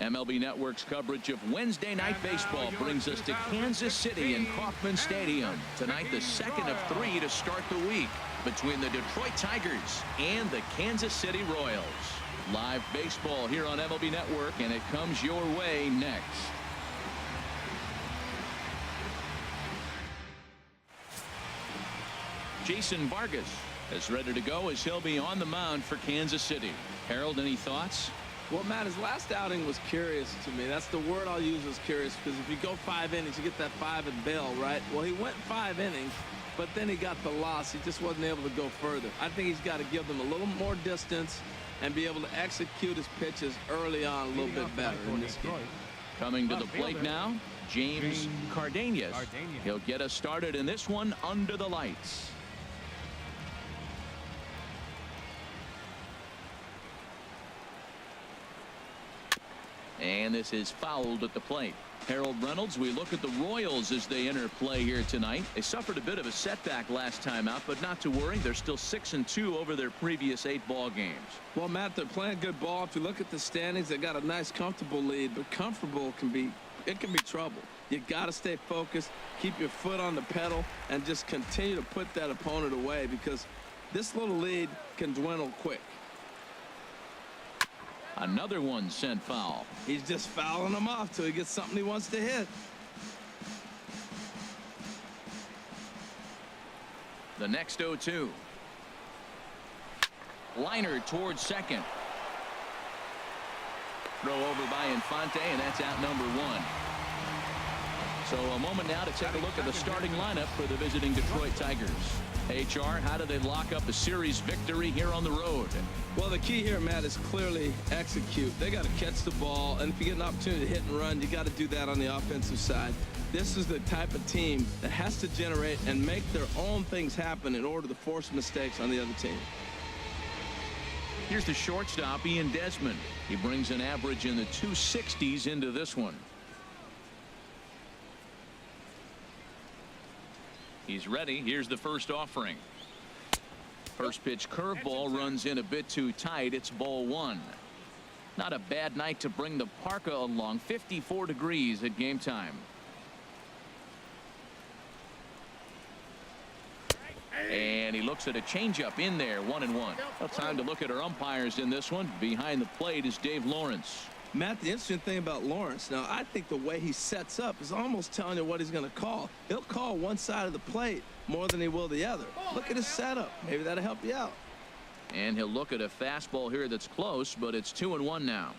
MLB Network's coverage of Wednesday Night Baseball brings us to Kansas City and Kauffman Stadium. Tonight, the second of 3 to start the week between the Detroit Tigers and the Kansas City Royals. Live baseball here on MLB Network, and it comes your way next. Jason Vargas is ready to go as he'll be on the mound for Kansas City. Harold, any thoughts? Well, Matt, his last outing was curious to me. That's the word I'll use, is curious, because if you go 5 innings, you get that 5 and bail, right? Well, he went 5 innings, but then he got the loss. He just wasn't able to go further. I think he's got to give them a little more distance and be able to execute his pitches early on a little bit better in this game. Coming to the plate now, James Cardenas. He'll get us started in this one under the lights. And this is fouled at the plate. Harold Reynolds, we look at the Royals as they enter play here tonight. They suffered a bit of a setback last time out, but not to worry. They're still 6-2 over their previous 8 ball games. Well, Matt, they're playing good ball. If you look at the standings, they got a nice, comfortable lead, but comfortable can be trouble. You got to stay focused, keep your foot on the pedal, and just continue to put that opponent away, because this little lead can dwindle quick. Another one sent foul. He's just fouling them off till he gets something he wants to hit. The next 0-2. Liner towards second. Throw over by Infante, and that's out number 1. So a moment now to take a look at the starting lineup for the visiting Detroit Tigers. HR, how do they lock up a series victory here on the road? Well, the key here, Matt, is clearly execute. They got to catch the ball, and if you get an opportunity to hit and run, you got to do that on the offensive side. This is the type of team that has to generate and make their own things happen in order to force mistakes on the other team. Here's the shortstop, Ian Desmond. He brings an average in the 260s into this one. He's ready. Here's the first offering. First pitch curveball runs in a bit too tight. It's ball 1. Not a bad night to bring the parka along. 54 degrees at game time. And he looks at a changeup in there. 1-1. Well, time to look at our umpires in this one. Behind the plate is Dave Lawrence. Matt, the interesting thing about Lawrence, now I think the way he sets up is almost telling you what he's going to call. He'll call one side of the plate more than he will the other. Look at his setup. Maybe that'll help you out. And he'll look at a fastball here that's close, but it's 2-1 now.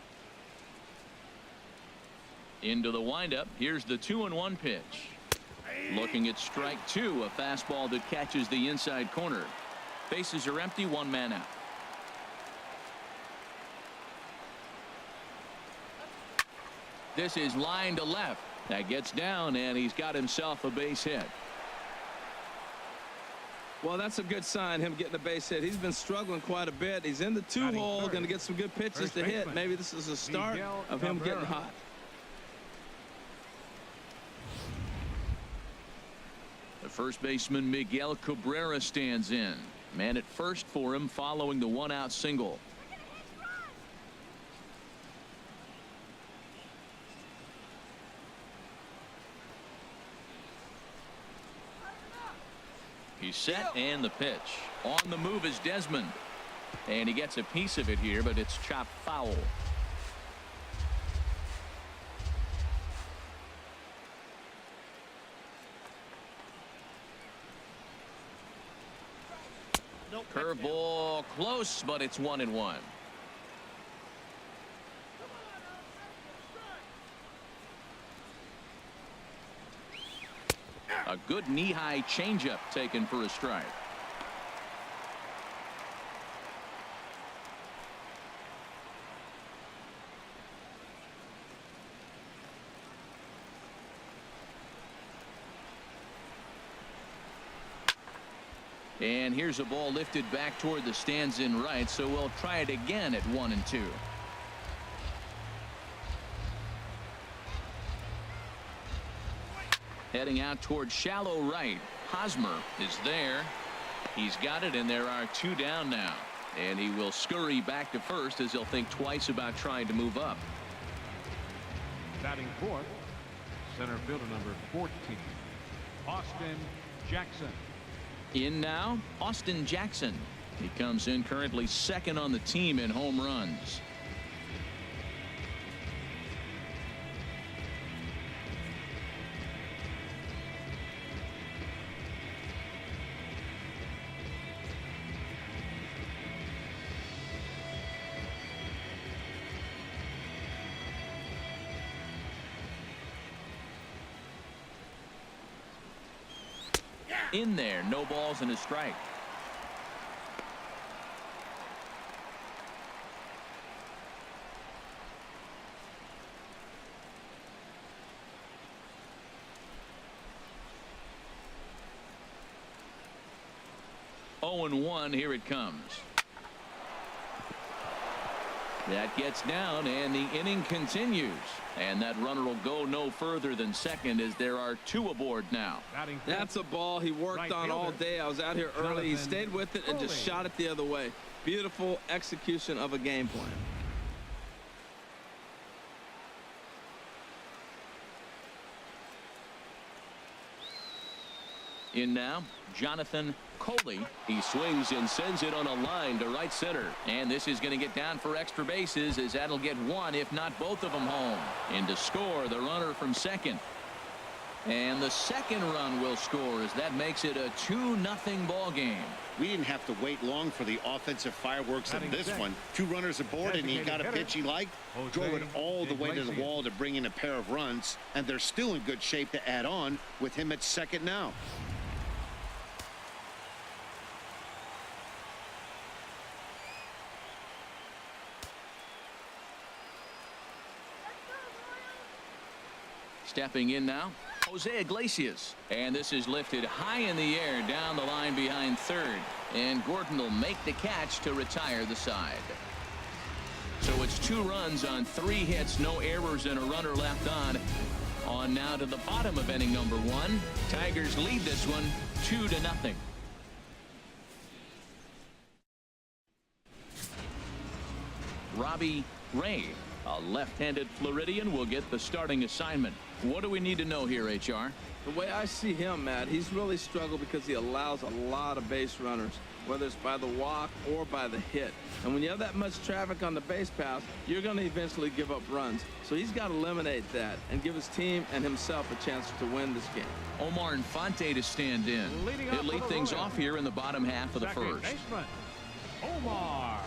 Into the windup. Here's the 2-1 pitch. Looking at strike 2, a fastball that catches the inside corner. Bases are empty, 1 man out. This is line to left. That gets down, and he's got himself a base hit. Well, that's a good sign, him getting a base hit. He's been struggling quite a bit. He's in the 2-hole, going to get some good pitches to hit. Maybe this is the start of him getting hot. The first baseman, Miguel Cabrera, stands in. Man at first for him following the 1-out single. He's set, and the pitch. On the move is Desmond. And he gets a piece of it here, but it's chopped foul. Curveball close, but it's 1-1. A good knee-high changeup taken for a strike. And here's a ball lifted back toward the stands in right, so we'll try it again at 1-2. Heading out toward shallow right. Hosmer is there. He's got it, and there are 2 down now. And he will scurry back to first as he'll think twice about trying to move up. Batting fourth, center fielder number 14, Austin Jackson. In now, Austin Jackson. He comes in currently second on the team in home runs. In there, no balls and a strike. Oh and 1, here it comes. That gets down and the inning continues. And that runner will go no further than second as there are two aboard now. That's a ball he worked on all day. I was out here early. He stayed with it and just shot it the other way. Beautiful execution of a game plan. In now, Jonathan Coley. He swings and sends it on a line to right center. And this is going to get down for extra bases as that'll get one, if not both of them, home. And to score, the runner from second. And the second run will score as that makes it a 2-0 ball game. We didn't have to wait long for the offensive fireworks of this one. Two runners aboard, and he got a pitch he liked, drove it all the way to the wall to bring in a pair of runs, and they're still in good shape to add on with him at second now. Stepping in now, Jose Iglesias. And this is lifted high in the air down the line behind third. And Gordon will make the catch to retire the side. So it's 2 runs on 3 hits, no errors, and a runner left on. On now to the bottom of inning number 1. Tigers lead this one 2-0. Robbie Ray, a left-handed Floridian, will get the starting assignment. What do we need to know here, HR? The way I see him, Matt, he's really struggled because he allows a lot of base runners, whether it's by the walk or by the hit. And when you have that much traffic on the base paths, you're going to eventually give up runs. So he's got to eliminate that and give his team and himself a chance to win this game. Omar Infante to stand in. He'll lead things off here in the bottom half of the first. Baseman, Omar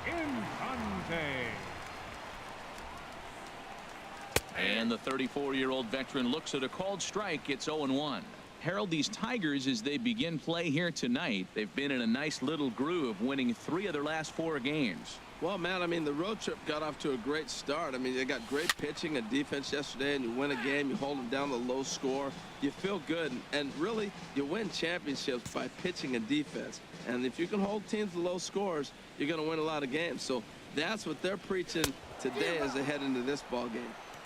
Infante. And the 34-year-old veteran looks at a called strike. It's 0-1. Harold, these Tigers, as they begin play here tonight, they've been in a nice little groove, winning 3 of their last 4 games. Well, man, I mean, the road trip got off to a great start. I mean, they got great pitching and defense yesterday, and you win a game, you hold them down to a low score. You feel good, and really, you win championships by pitching and defense. And if you can hold teams to low scores, you're going to win a lot of games. So that's what they're preaching today as they head into this ball game.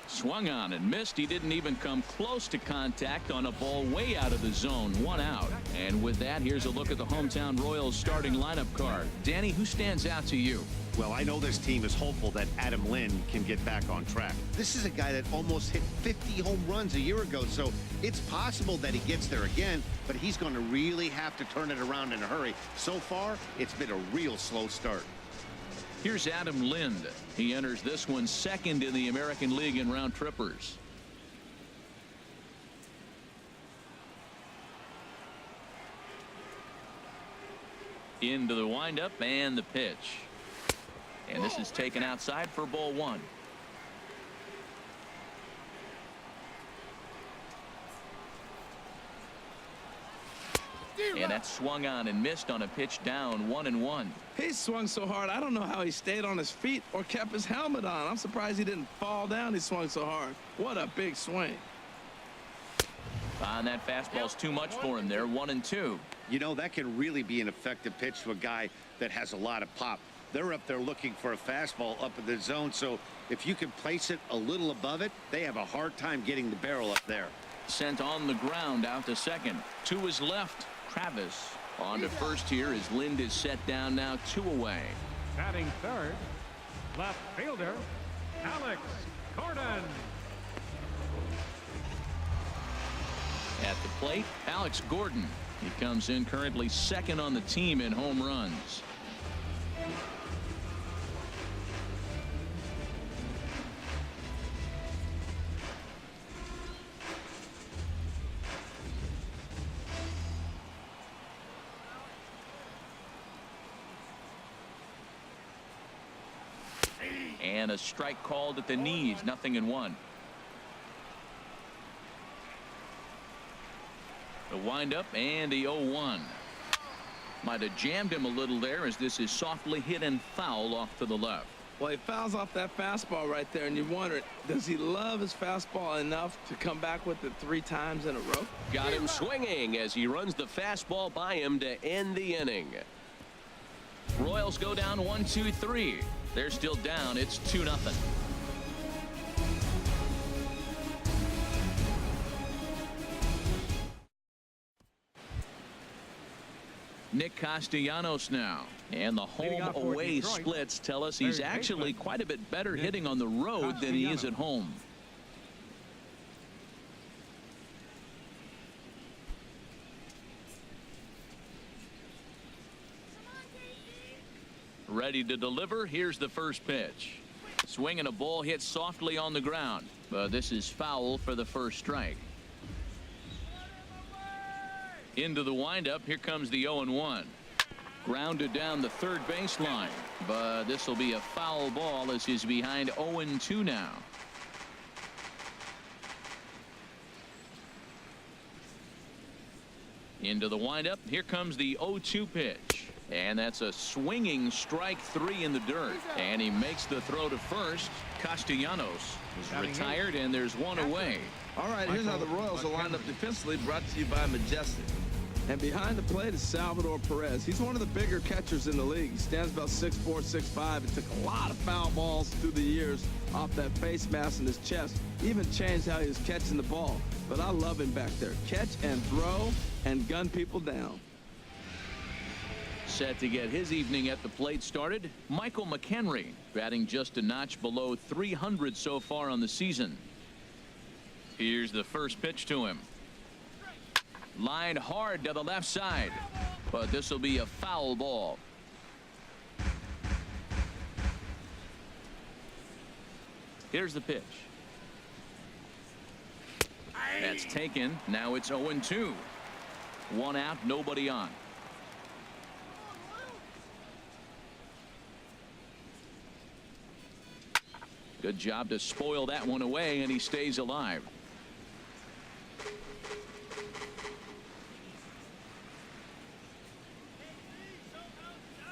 Swung on and missed. He didn't even come close to contact on a ball way out of the zone. 1 out. And with that, here's a look at the hometown Royals starting lineup card. Danny, who stands out to you? Well, I know this team is hopeful that Adam Lynn can get back on track. This is a guy that almost hit 50 home runs a year ago, so it's possible that he gets there again, but he's going to really have to turn it around in a hurry. So far, it's been a real slow start. Here's Adam Lind. He enters this one second in the American League in round trippers. Into the windup and the pitch. And this is taken outside for ball 1. And that's swung on and missed on a pitch down 1-1. He swung so hard, I don't know how he stayed on his feet or kept his helmet on. I'm surprised he didn't fall down. He swung so hard. What a big swing. And that fastball's too much for him there. 1-2. You know, that can really be an effective pitch to a guy that has a lot of pop. They're up there looking for a fastball up in the zone, so if you can place it a little above it, they have a hard time getting the barrel up there. Sent on the ground out to second. To his left, Travis. On to first here as Lind is set down now 2 away. Batting third, left fielder Alex Gordon. At the plate, Alex Gordon. He comes in currently second on the team in home runs. And a strike called at the knees, 0-1. The windup and the 0-1. Might have jammed him a little there as this is softly hit and foul off to the left. Well, he fouls off that fastball right there, and you wonder, does he love his fastball enough to come back with it 3 times in a row? Got him swinging as he runs the fastball by him to end the inning. Royals go down 1-2-3. They're still down. It's 2-0. Nick Castellanos now, and the home away splits tell us he's actually quite a bit better hitting on the road than he is at home. Ready to deliver. Here's the first pitch. Swinging a ball hit softly on the ground, but this is foul for the first strike. Into the windup. Here comes the 0-1. Grounded down the third baseline, but this will be a foul ball as he's behind 0-2 now. Into the windup. Here comes the 0-2 pitch. And that's a swinging strike 3 in the dirt. And he makes the throw to first. Castellanos is retired, and there's one away. All right, here's how the Royals are lined up defensively, brought to you by Majestic. And behind the plate is Salvador Perez. He's one of the bigger catchers in the league. He stands about 6'4", 6'5". It took a lot of foul balls through the years off that face mask in his chest. Even changed how he was catching the ball. But I love him back there. Catch and throw and gun people down. Set to get his evening at the plate started, Michael McHenry, batting just a notch below 300 so far on the season. Here's the first pitch to him. Line hard to the left side, but this will be a foul ball. Here's the pitch. That's taken. Now it's 0-2. 1 out, nobody on. Good job to spoil that one away, and he stays alive.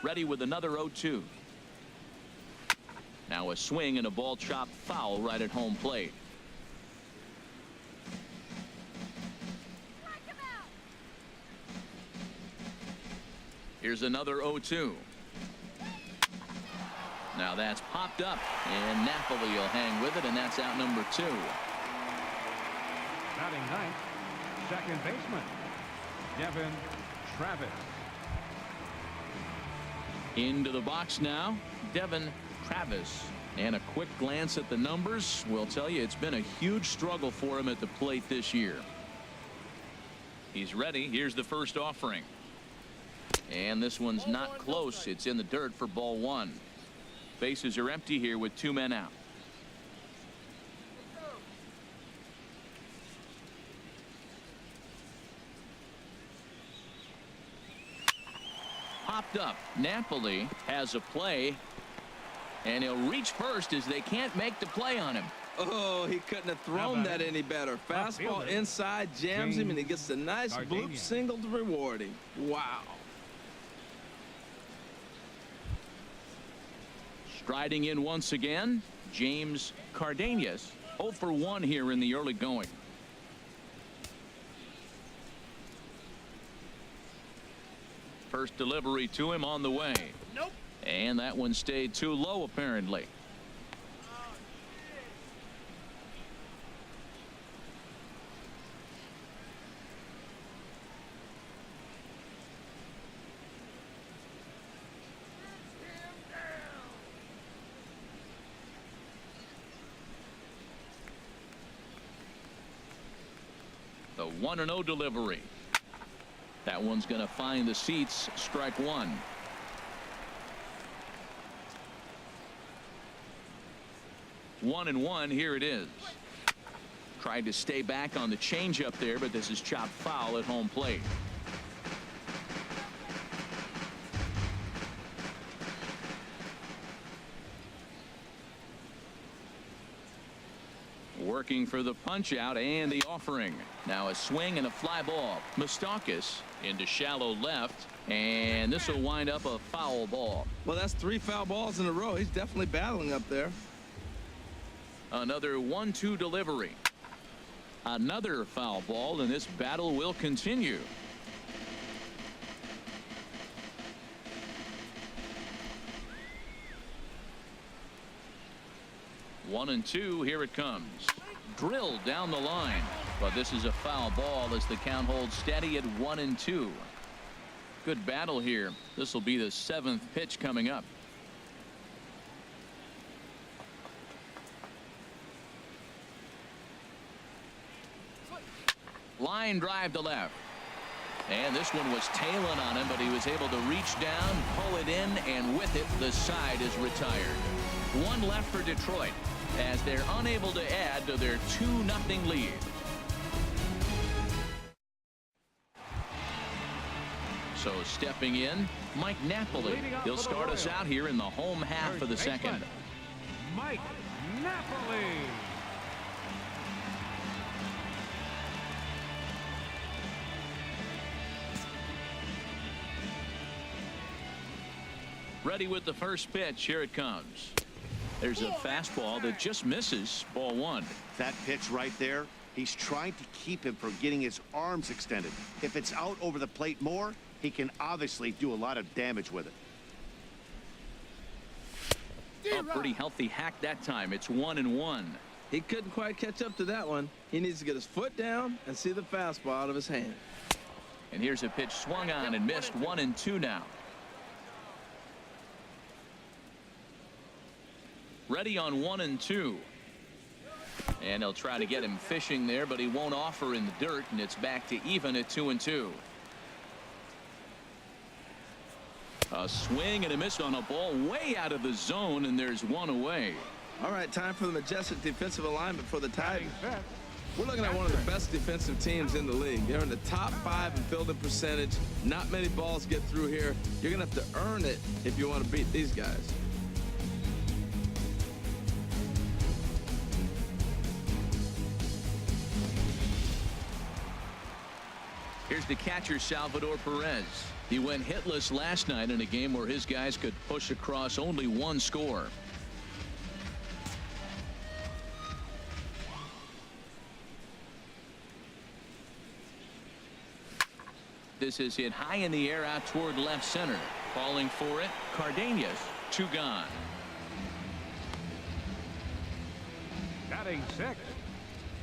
Ready with another 0-2. Now a swing and a ball chopped foul right at home plate. Here's another 0-2. Now that's popped up, and Napoli will hang with it, and that's out number 2. Batting ninth, second baseman, Devin Travis. Into the box now, Devin Travis. And a quick glance at the numbers will tell you it's been a huge struggle for him at the plate this year. He's ready. Here's the first offering. And this one's not close. It's in the dirt for ball 1. Bases are empty here with 2 men out. Popped up. Napoli has a play, and he'll reach first as they can't make the play on him. Oh, he couldn't have thrown that any better. Fastball inside, jams him, and he gets a nice bloop single to reward him. Wow. Striding in once again, James Cardenas. 0 for 1 here in the early going. First delivery to him on the way. Nope. And that one stayed too low apparently. The 1-0 delivery. That one's going to find the seats. Strike one. 1-1. Here it is. Tried to stay back on the changeup there, but this is chopped foul at home plate. Working for the punch out and the offering. Now a swing and a fly ball. Moustakas into shallow left, and this will wind up a foul ball. Well, that's 3 foul balls in a row. He's definitely battling up there. Another 1-2 delivery. Another foul ball, and this battle will continue. One and two. Here it comes. Drilled down the line, but this is a foul ball as the count holds steady at 1-2. Good battle here. This will be the 7th pitch coming up. Line drive to left, and this one was tailing on him, but he was able to reach down, pull it in, and with it the side is retired. One left for Detroit as they're unable to add to their 2-0 lead. So stepping in, Mike Napoli. He'll start us out here in the home half of the second. Mike Napoli. Ready with the first pitch. Here it comes. There's a fastball that just misses. Ball one. That pitch right there, he's trying to keep him from getting his arms extended. If it's out over the plate more, he can obviously do a lot of damage with it. A pretty healthy hack that time. It's 1-1. He couldn't quite catch up to that one. He needs to get his foot down and see the fastball out of his hand. And here's a pitch swung on and missed. 1-2 now. Ready on 1-2. And he'll try to get him fishing there, but he won't offer in the dirt, and it's back to even at 2-2. A swing and a miss on a ball way out of the zone, and there's one away. All right, time for the majestic defensive alignment for the Tigers. We're looking at one of the best defensive teams in the league. They're in the top 5 in fielding percentage. Not many balls get through here. You're going to have to earn it if you want to beat these guys. Here's the catcher, Salvador Perez. He went hitless last night in a game where his guys could push across only one score. This is hit high in the air out toward left center. Falling for it, Cardenas. 2 gone. Batting 6th,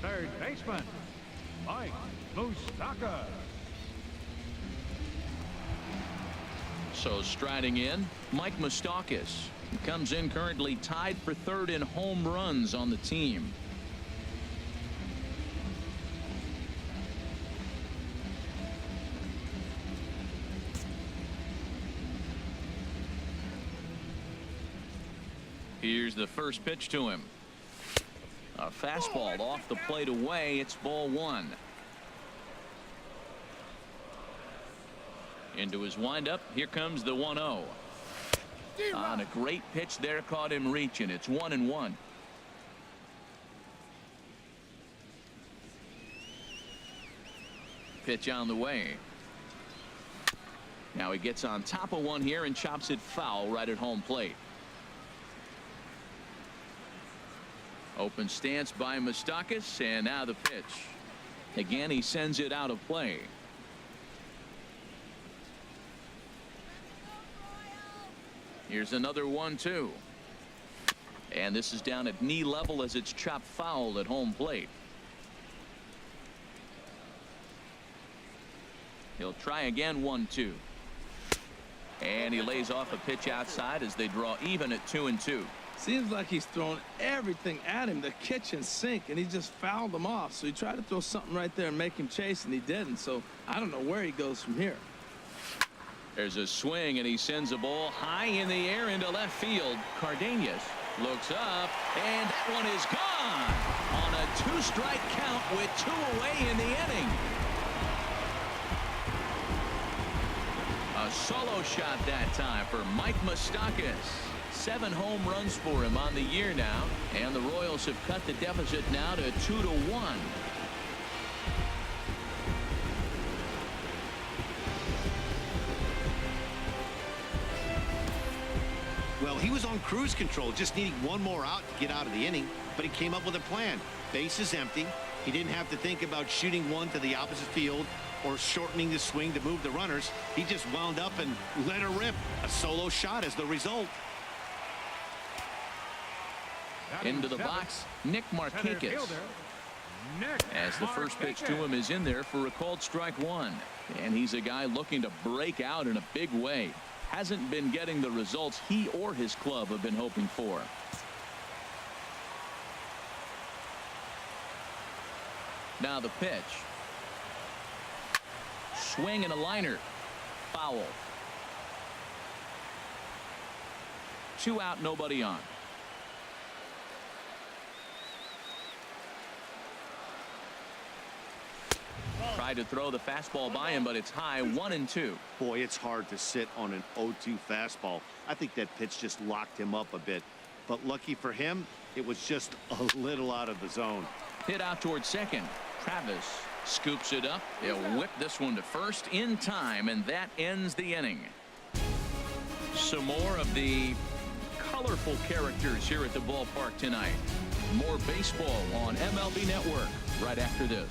third baseman, Mike Moustakas. So striding in, Mike Moustakas. He comes in currently tied for 3rd in home runs on the team. Here's the first pitch to him. A fastball off the plate away. It's ball one. Into his windup. Here comes the 1-0. On a great pitch there, caught him reaching. It's 1-1. Pitch on the way. Now he gets on top of one here and chops it foul right at home plate. Open stance by Moustakas, and now the pitch. Again, he sends it out of play. Here's another 1-2. And this is down at knee level as it's chopped foul at home plate. He'll try again. 1-2. And he lays off a pitch outside as they draw even at 2-2. Seems like he's thrown everything at him, the kitchen sink, and he just fouled them off. So he tried to throw something right there and make him chase, and he didn't. So I don't know where he goes from here. There's a swing, and he sends a ball high in the air into left field. Cardenas looks up, and that one is gone on a 2-strike count with 2 away in the inning. A solo shot that time for Mike Moustakas. 7 home runs for him on the year now, and the Royals have cut the deficit now to 2-1. Well, he was on cruise control, just needing one more out to get out of the inning, but he came up with a plan. Base is empty. He didn't have to think about shooting one to the opposite field or shortening the swing to move the runners. He just wound up and let her rip. A solo shot as the result. Into the box, Nick Markakis. As the first pitch to him is in there for a called strike 1. And he's a guy looking to break out in a big way. Hasn't been getting the results he or his club have been hoping for. Now the pitch. Swing and a liner. Foul. 2 out, nobody on. Tried to throw the fastball by him, but it's high, 1-2. Boy, it's hard to sit on an 0-2 fastball. I think that pitch just locked him up a bit. But lucky for him, it was just a little out of the zone. Hit out towards second. Travis scoops it up. They'll whip this one to first in time, and that ends the inning. Some more of the colorful characters here at the ballpark tonight. More baseball on MLB Network right after this.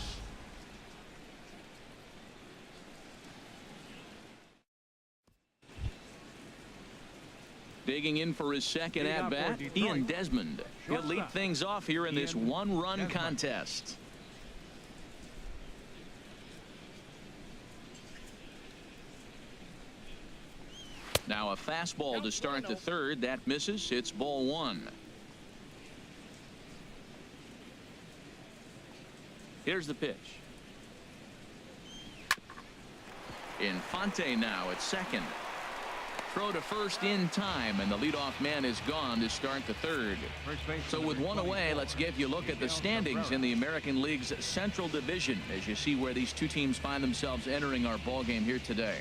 Digging in for his second at-bat, Ian Desmond. He'll lead things off here in this one-run contest. Now a fastball to start the third. That misses. It's ball 1. Here's the pitch. Infante now at second. Throw to first in time, and the leadoff man is gone to start the third. So with 1 away, let's give you a look at the standings in the American League's Central Division as you see where these two teams find themselves entering our ball game here today.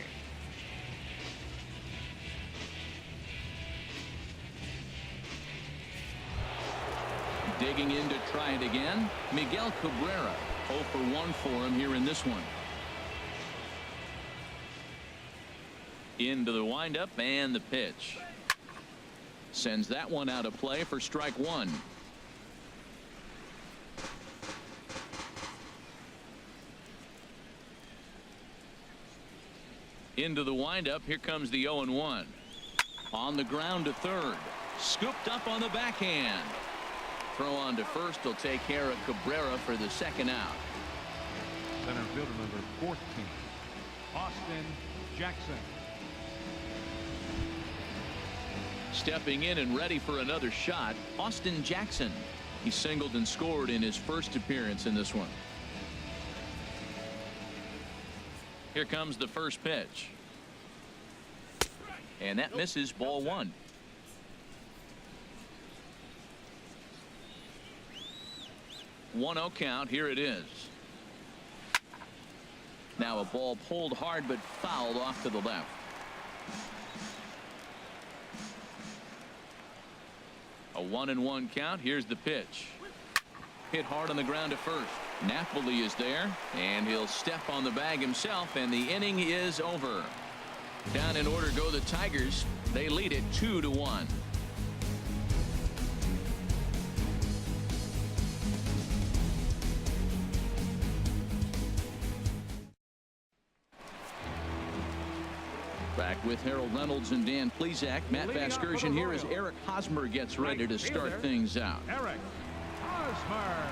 Digging in to try it again, Miguel Cabrera. 0 for 1 for him here in this one. Into the windup and the pitch. Sends that one out of play for strike 1. Into the windup. Here comes the 0-1. On the ground to third. Scooped up on the backhand. Throw on to first will take care of Cabrera for the second out. Center fielder number 14, Austin Jackson. Stepping in and ready for another shot, Austin Jackson. He singled and scored in his first appearance in this one. Here comes the first pitch. And that misses, ball 1. One-oh count. Here it is. Now a ball pulled hard but fouled off to the left. A 1-1 count. Here's the pitch. Hit hard on the ground to first. Napoli is there, and he'll step on the bag himself, and the inning is over. Down in order go the Tigers. They lead it 2-1. Back with Harold Reynolds and Dan Plesac. Matt Vasgersian here as Eric Hosmer gets ready to start things out. Eric Hosmer.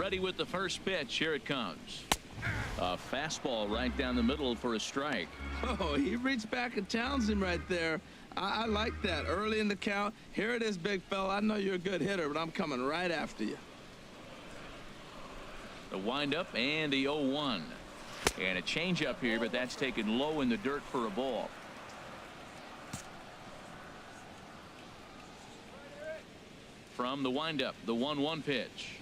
Ready with the first pitch. Here it comes. A fastball right down the middle for a strike. Oh, he reached back and challenged him right there. I like that. Early in the count. Here it is, big fella. I know you're a good hitter, but I'm coming right after you. The windup and the 0-1. And a changeup here, but that's taken low in the dirt for a ball. From the windup, the 1-1 pitch.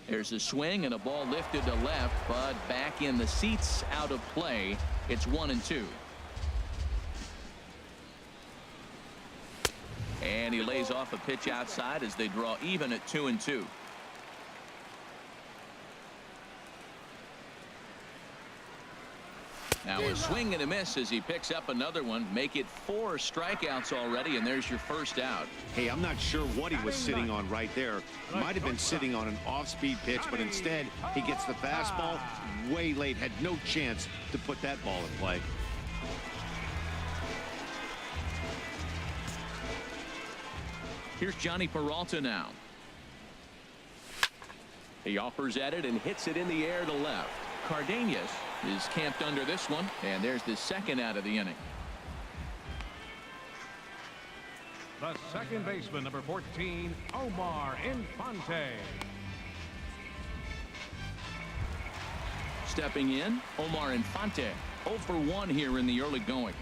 There's a swing and a ball lifted to left, but back in the seats, out of play. It's 1-2. And he lays off a pitch outside as they draw even at 2-2. Now a swing and a miss as he picks up another one. Make it 4 strikeouts already, and there's your first out. Hey, I'm not sure what he was sitting on right there. Might have been sitting on an off-speed pitch, but instead he gets the fastball way late. Had no chance to put that ball in play. Here's Johnny Peralta now. He offers at it and hits it in the air to left. Cardenas is camped under this one, and there's the second out of the inning. The second baseman, number 14, Omar Infante. Stepping in, Omar Infante. 0 for 1 here in the early going.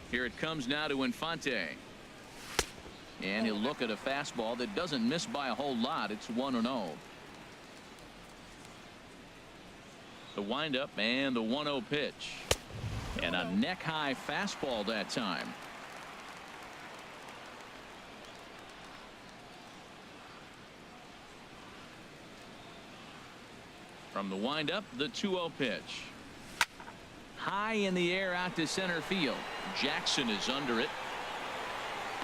Here it comes now to Infante. And he'll look at a fastball that doesn't miss by a whole lot. It's 1-0. The windup and the 1-0 pitch. And a neck-high fastball that time. From the windup, the 2-0 pitch. High in the air out to center field. Jackson is under it.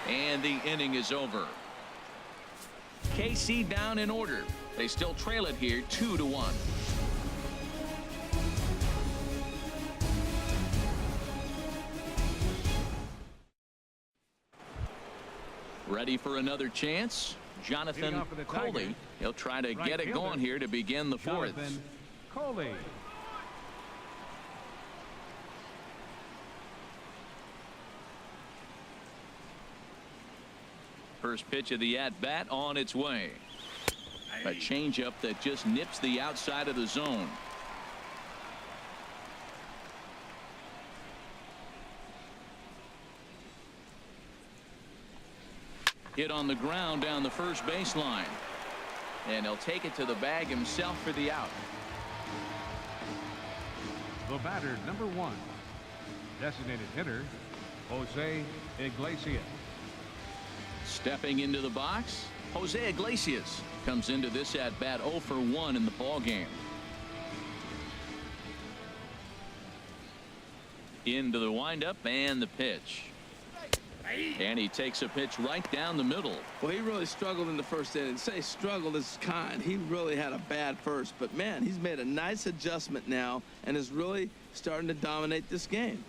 And the inning is over. KC down in order. They still trail it here 2-1. Ready for another chance? Jonathan Coley. He'll try to get it going here to begin the fourth. Jonathan Coley. First pitch of the at-bat on its way. A changeup that just nips the outside of the zone. Hit on the ground down the first baseline. And he'll take it to the bag himself for the out. The batter, number 1, designated hitter, Jose Iglesias. Stepping into the box, Jose Iglesias comes into this at-bat 0 for 1 in the ball game. Into the windup and the pitch. And he takes a pitch right down the middle. Well, he really struggled in the first inning. Say struggled is kind. He really had a bad first. But, man, he's made a nice adjustment now and is really starting to dominate this game.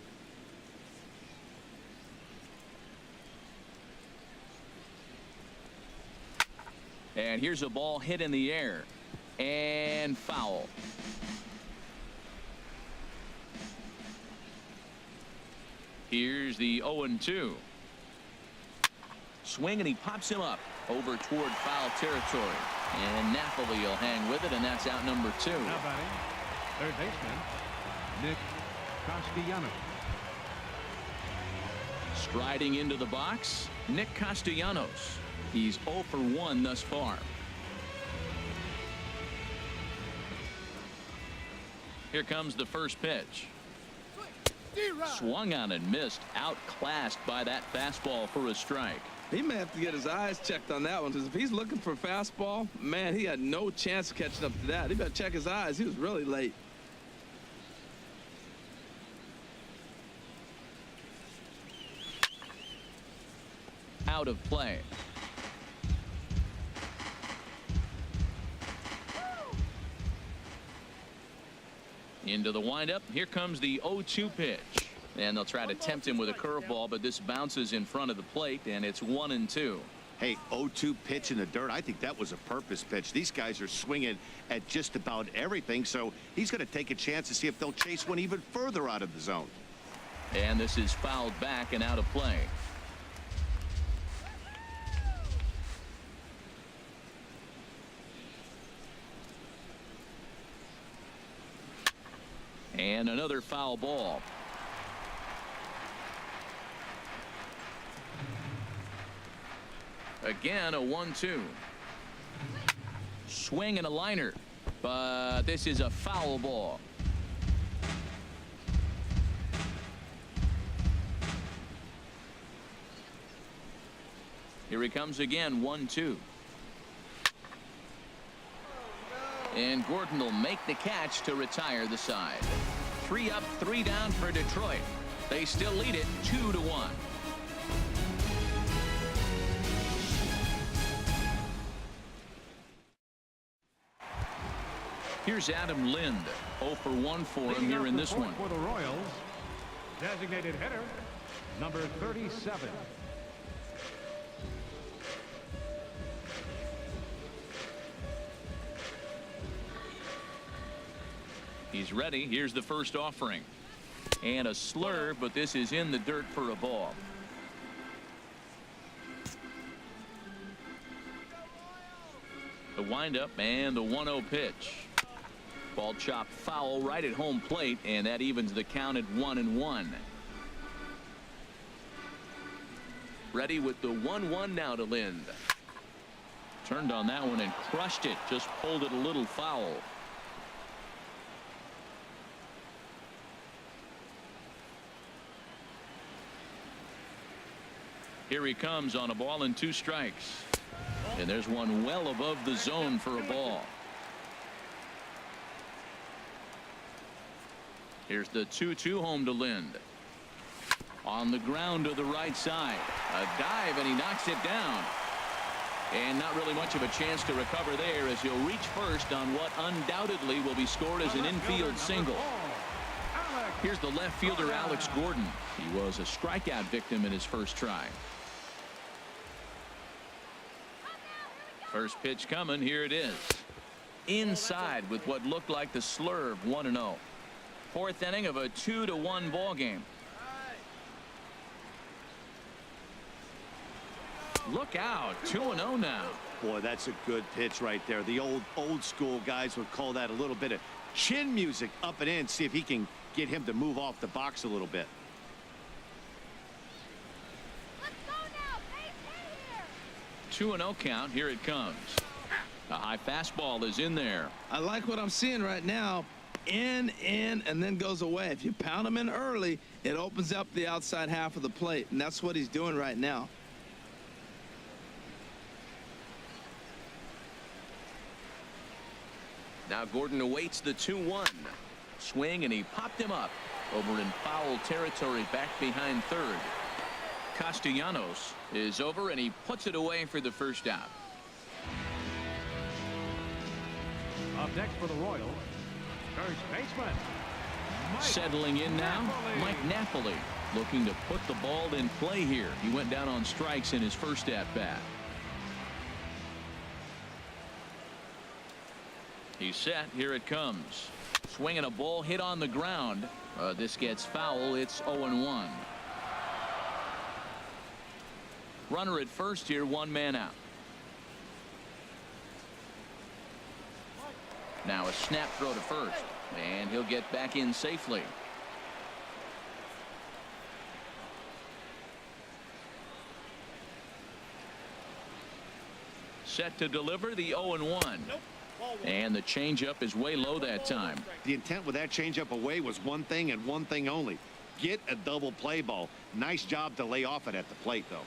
And here's a ball hit in the air. And foul. Here's the 0-2. Swing, and he pops him up over toward foul territory. And Napoli will hang with it, and that's out number 2. Now batting, third baseman, Nick Castellanos. Striding into the box, Nick Castellanos. He's 0 for 1 thus far. Here comes the first pitch. Swung on and missed. Outclassed by that fastball for a strike. He may have to get his eyes checked on that one, because if he's looking for a fastball, man, he had no chance of catching up to that. He better check his eyes. He was really late. Out of play. Into the windup. Here comes the 0-2 pitch. And they'll try to tempt him with a curveball, but this bounces in front of the plate, and it's 1-2. Hey, 0-2 pitch in the dirt. I think that was a purpose pitch. These guys are swinging at just about everything, so he's going to take a chance to see if they'll chase one even further out of the zone. And this is fouled back and out of play. And another foul ball. Again, a 1-2. Swing and a liner, but this is a foul ball. Here he comes again, 1-2. And Gordon will make the catch to retire the side. 3 up, 3 down for Detroit. They still lead it 2-1. Here's Adam Lind. 0 for 1 for him here in this one. For the Royals, designated hitter, number 37. He's ready. Here's the first offering. And a slurve, but this is in the dirt for a ball. The windup and the 1-0 pitch. Ball chopped foul right at home plate, and that evens the count at 1-1. Ready with the 1-1 now to Lind. Turned on that one and crushed it. Just pulled it a little foul. Here he comes on a ball and 2 strikes. And there's one well above the zone for a ball. Here's the 2-2 home to Lind. On the ground to the right side. A dive, and he knocks it down. And not really much of a chance to recover there, as he'll reach first on what undoubtedly will be scored as an infield single. Here's the left fielder, Alex Gordon. He was a strikeout victim in his first try. First pitch coming. Here it is. Inside with what looked like the slurve. 1-0. 4th inning of a 2-1 ball game. Look out. 2-0 now. Boy, that's a good pitch right there. The old school guys would call that a little bit of chin music up and in. See if he can get him to move off the box a little bit. 2-0 count. Here it comes. A high fastball is in there. I like what I'm seeing right now. In, and then goes away. If you pound him in early, it opens up the outside half of the plate, and that's what he's doing right now. Now Gordon awaits the 2-1. Swing, and he popped him up over in foul territory back behind third. Castellanos is over, and he puts it away for the first out. Up next for the Royals, first baseman, Settling in now, Mike Napoli, looking to put the ball in play here. He went down on strikes in his first at-bat. He's set. Here it comes. Swinging a ball hit on the ground. This gets foul. It's 0-1. Runner at first here, 1 man out. Now a snap throw to first, and he'll get back in safely. Set to deliver the 0-1. And the changeup is way low that time. The intent with that changeup away was one thing and one thing only. Get a double play ball. Nice job to lay off it at the plate, though.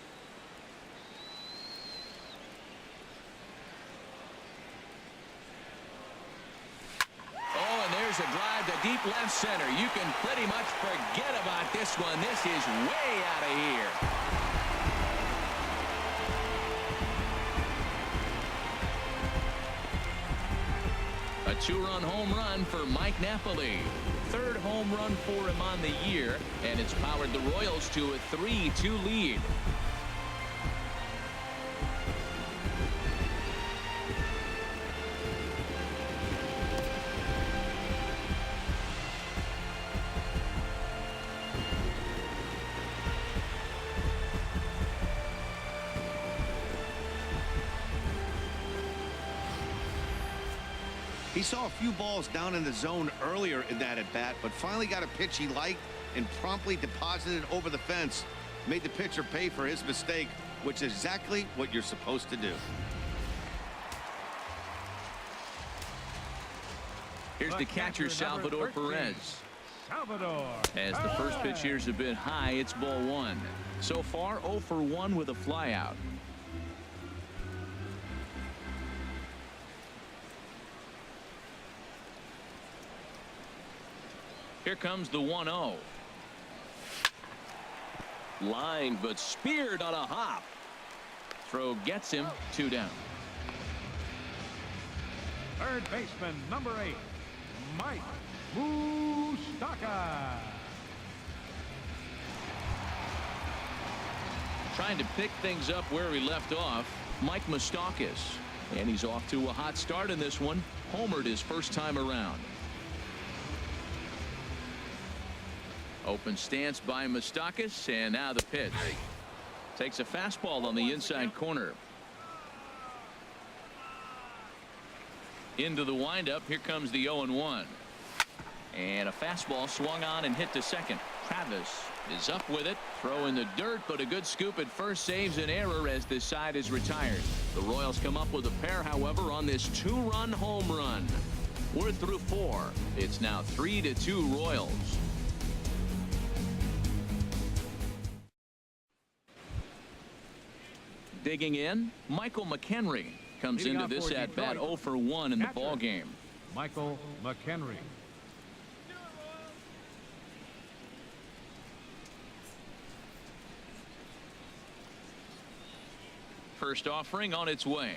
Oh, and there's a drive to deep left center. You can pretty much forget about this one. This is way out of here. A 2-run home run for Mike Napoli. third home run for him on the year, and it's powered the Royals to a 3-2 lead. He saw a few balls down in the zone earlier in that at-bat, but finally got a pitch he liked and promptly deposited it over the fence. Made the pitcher pay for his mistake, which is exactly what you're supposed to do. Here's the catcher, Salvador Perez. Salvador. As the first pitch here's a bit high, it's ball one. So far, 0 for 1 with a flyout. Here comes the 1-0. Lined but speared on a hop. Throw gets him 2 down. Third baseman, number 8, Mike Moustakas. Trying to pick things up where he left off, Mike Moustakas. And he's off to a hot start in this one. Homered his first time around. Open stance by Moustakas, and now the pitch. Takes a fastball on the inside corner. Into the windup. Here comes the 0-1. And a fastball swung on and hit to second. Travis is up with it. Throw in the dirt, but a good scoop at first saves an error as this side is retired. The Royals come up with a pair, however, on this 2-run home run. We're through 4. It's now 3-2 Royals. Digging in, Michael McHenry comes into this at bat 0 for 1 in the ball game. Michael McHenry. First offering on its way.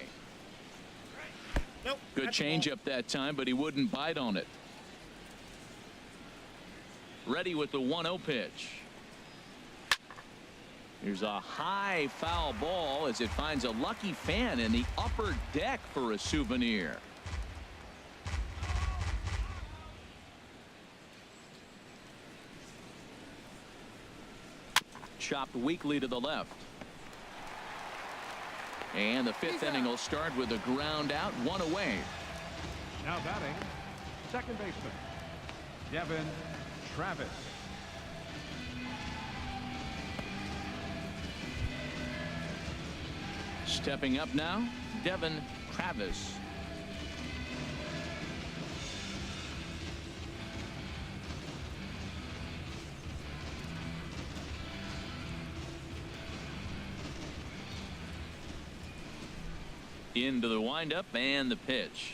Good changeup that time, but he wouldn't bite on it. Ready with the 1-0 pitch. Here's a high foul ball as it finds a lucky fan in the upper deck for a souvenir. Chopped weakly to the left. And the 5th inning will start with a ground out, 1 away. Now batting, second baseman, Devin Travis. Stepping up now, Devin Travis. Into the windup and the pitch.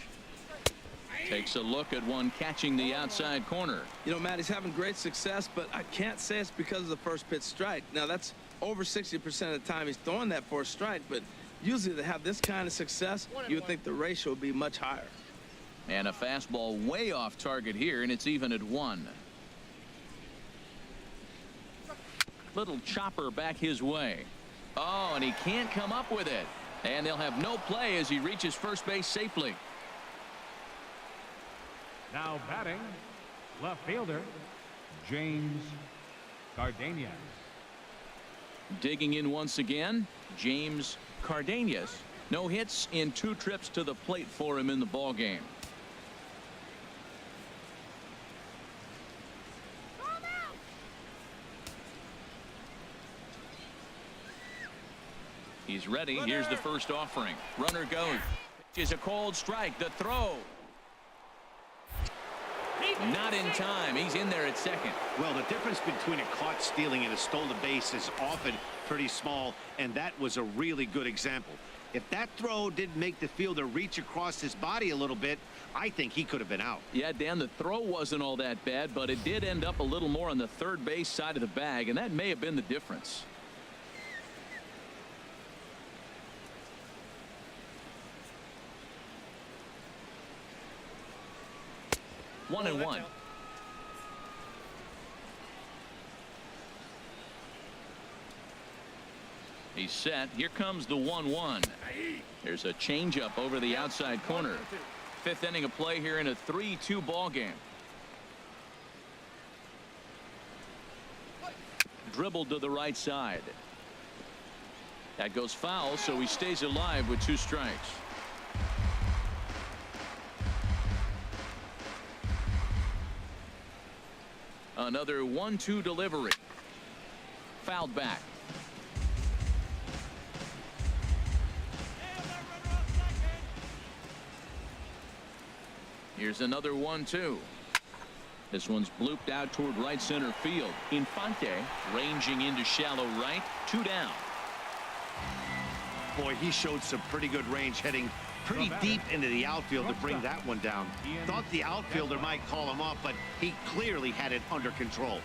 Takes a look at one catching the outside corner. You know, Matt, he's having great success, but I can't say it's because of the first pitch strike. Now, that's over 60% of the time he's throwing that for a strike, but usually to have this kind of success, you would think the ratio would be much higher. And a fastball way off target here, and it's even at 1. Little chopper back his way. Oh, and he can't come up with it. And they'll have no play as he reaches first base safely. Now batting, left fielder, James Cardenas. Digging in once again, James Cardenas. No hits in 2 trips to the plate for him in the ball game. He's ready. Here's the first offering. Runner goes. Pitch is a cold strike. The throw. Not in time. He's in there at second. Well, the difference between a caught stealing and a stolen base is often pretty small, and that was a really good example. If that throw didn't make the fielder reach across his body a little bit, I think he could have been out. Yeah, Dan, the throw wasn't all that bad, but it did end up a little more on the third base side of the bag, and that may have been the difference. One and one. He's set. Here comes the 1-1. There's a changeup over the outside corner. Fifth inning of play here in a 3-2 ball game. Dribbled to the right side. That goes foul, so he stays alive with 2 strikes. Another 1-2 delivery. Fouled back. Here's another 1-2. This one's blooped out toward right center field. Infante ranging into shallow right. 2 down. Boy, he showed some pretty good range heading pretty deep into the outfield to bring that one down. Thought the outfielder might call him up, but he clearly had it under control.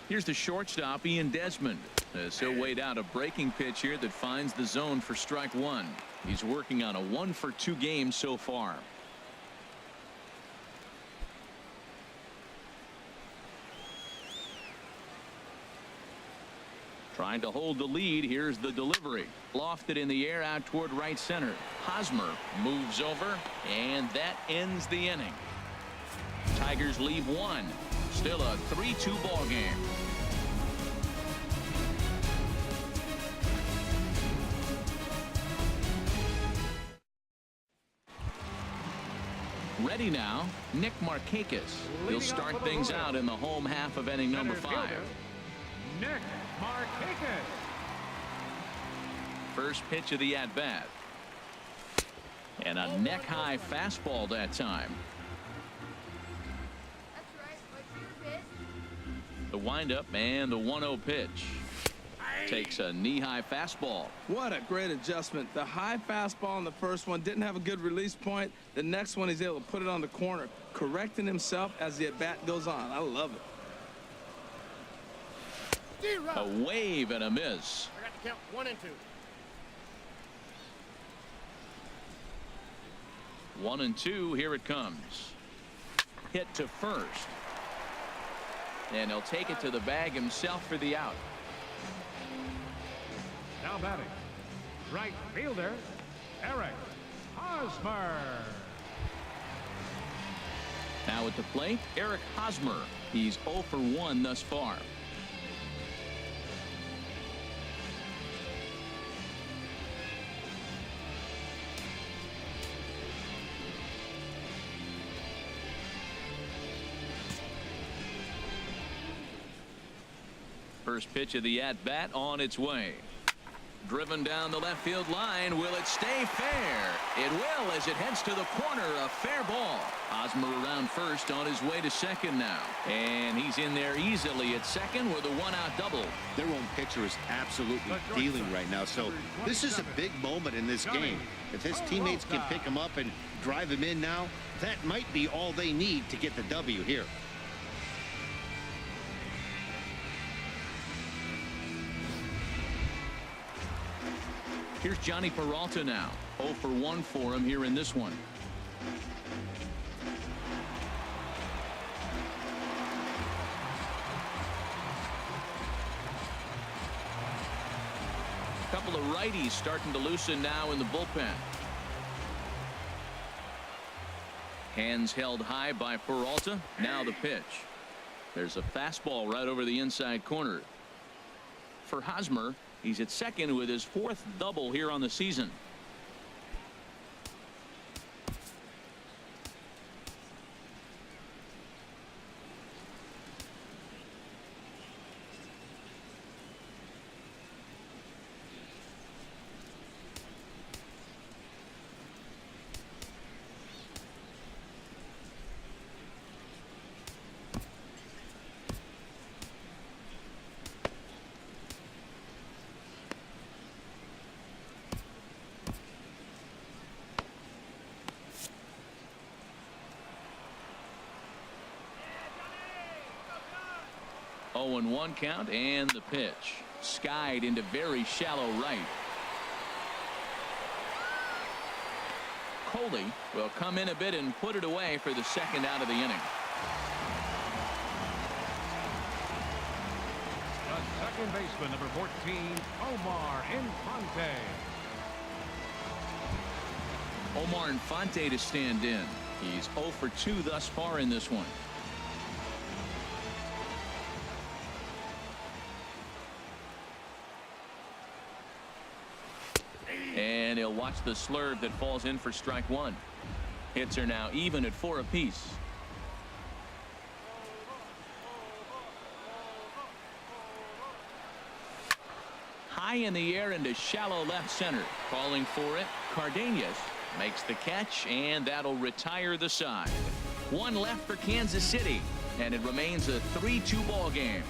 Here's the shortstop, Ian Desmond, as he'll wait out a breaking pitch here that finds the zone for strike 1. He's working on a 1-for-2 game so far. Trying to hold the lead. Here's the delivery. Lofted in the air out toward right center. Hosmer moves over, and that ends the inning. Tigers leave 1. Still a 3-2 ball game. Ready now, Nick Markakis. He'll start things out in the home half of inning number 5. Nick Markakis. First pitch of the at-bat. And a neck-high fastball that time. The windup and the 1-0 pitch. Takes a knee-high fastball. What a great adjustment. The high fastball in the first one didn't have a good release point. The next one he's able to put it on the corner, correcting himself as the at-bat goes on. I love it. A wave and a miss. I got to count 1 and 2. 1 and 2. Here it comes. Hit to first. And he'll take it to the bag himself for the out. Now batting, right fielder, Eric Hosmer. Now at the plate, Eric Hosmer. He's 0 for 1 thus far. First pitch of the at-bat on its way. Driven down the left field line. Will it stay fair? It will, as it heads to the corner. A fair ball. Hosmer around first, on his way to second now. And he's in there easily at second with a 1-out double. Their own pitcher is absolutely dealing right now, so this is a big moment in this game. If his teammates can pick him up and drive him in now, that might be all they need to get the W here. Here's Johnny Peralta now. 0 for 1 for him here in this one. A couple of righties starting to loosen now in the bullpen. Hands held high by Peralta. Now the pitch. There's a fastball right over the inside corner. For Hosmer, he's at second with his 4th double here on the season. Oh, and 1 count, and the pitch. Skied into very shallow right. Coley will come in a bit and put it away for the second out of the inning. The second baseman, number 14, Omar Infante. Omar Infante to stand in. He's 0 for 2 thus far in this one. And he'll watch the slurve that falls in for strike one. Hits are now even at 4 apiece. High in the air into shallow left center. Calling for it, Cardenas makes the catch, and that'll retire the side. One left for Kansas City, and it remains a 3-2 ball game.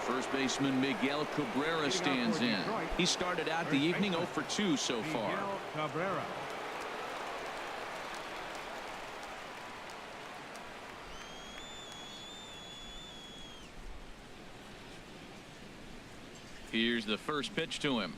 First baseman Miguel Cabrera stands in. He started out the evening 0 for 2 so far. Miguel Cabrera. Here's the first pitch to him.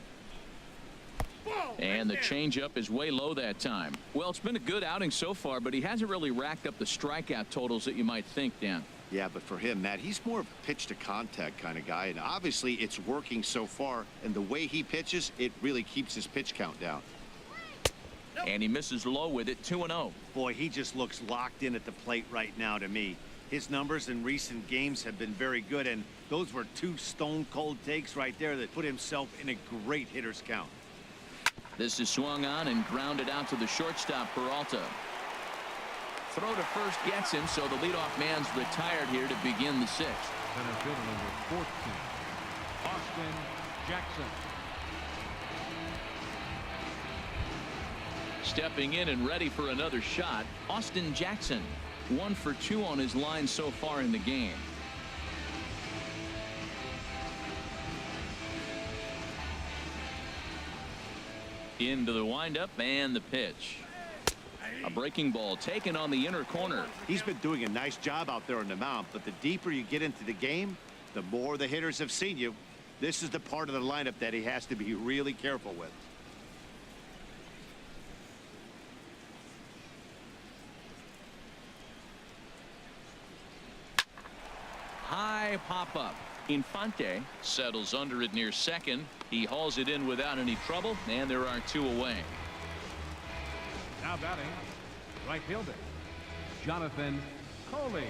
And the changeup is way low that time. Well, it's been a good outing so far, but he hasn't really racked up the strikeout totals that you might think, Dan. Yeah, but for him, Matt, he's more of a pitch to contact kind of guy, and obviously it's working so far, and the way he pitches, it really keeps his pitch count down. And he misses low with it, 2-0. Boy, he just looks locked in at the plate right now to me. His numbers in recent games have been very good, and those were 2 stone-cold takes right there that put himself in a great hitter's count. This is swung on and grounded out to the shortstop, Peralta. Throw to first gets him, so the leadoff man's retired here to begin the 6th. Center fielder, number 14, Austin Jackson. Stepping in and ready for another shot, Austin Jackson. 1 for 2 on his line so far in the game. Into the windup and the pitch. A breaking ball taken on the inner corner. He's been doing a nice job out there on the mound, but the deeper you get into the game, the more the hitters have seen you. This is the part of the lineup that he has to be really careful with. High pop-up. Infante settles under it near second. He hauls it in without any trouble, and there are 2 away. Now batting, right fielder, Jonathan Coley.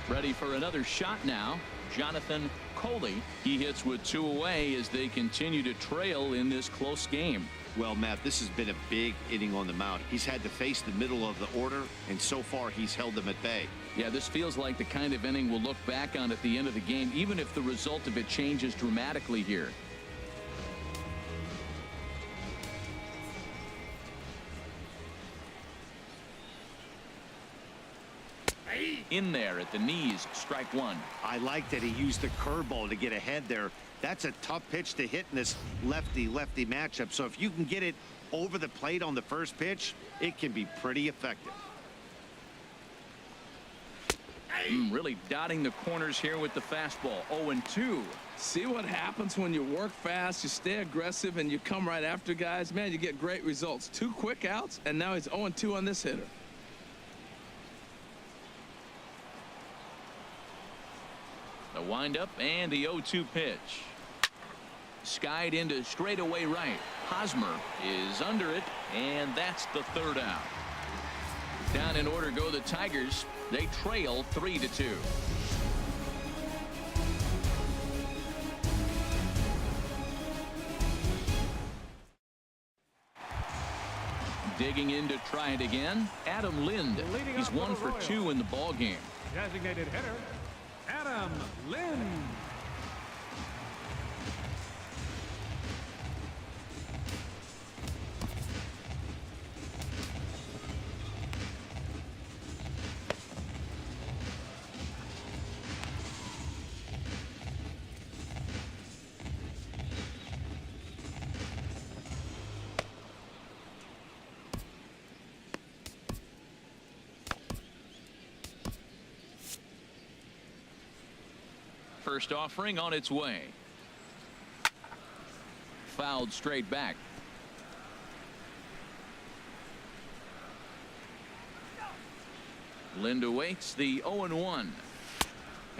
Ready for another shot now. Jonathan Coley. He hits with 2 away as they continue to trail in this close game. Well, Matt, this has been a big inning on the mound. He's had to face the middle of the order, and so far he's held them at bay. Yeah, this feels like the kind of inning we'll look back on at the end of the game, even if the result of it changes dramatically here. In there at the knees, strike one. I like that he used the curveball to get ahead there. That's a tough pitch to hit in this lefty-lefty matchup. So if you can get it over the plate on the first pitch, it can be pretty effective. Really dotting the corners here with the fastball. 0-2. See what happens when you work fast, you stay aggressive, and you come right after guys? Man, you get great results. 2 quick outs, and now he's 0-2 on this hitter. The windup and the 0-2 pitch. Skied into straightaway right. Hosmer is under it, and that's the 3rd out. Down in order go the Tigers. They trail 3-2. Digging in to try it again, Adam Lind. He's 1 for 2 in the ball game. Designated hitter, Adam Lind. First offering on its way. Fouled straight back. Lind awaits the 0-1.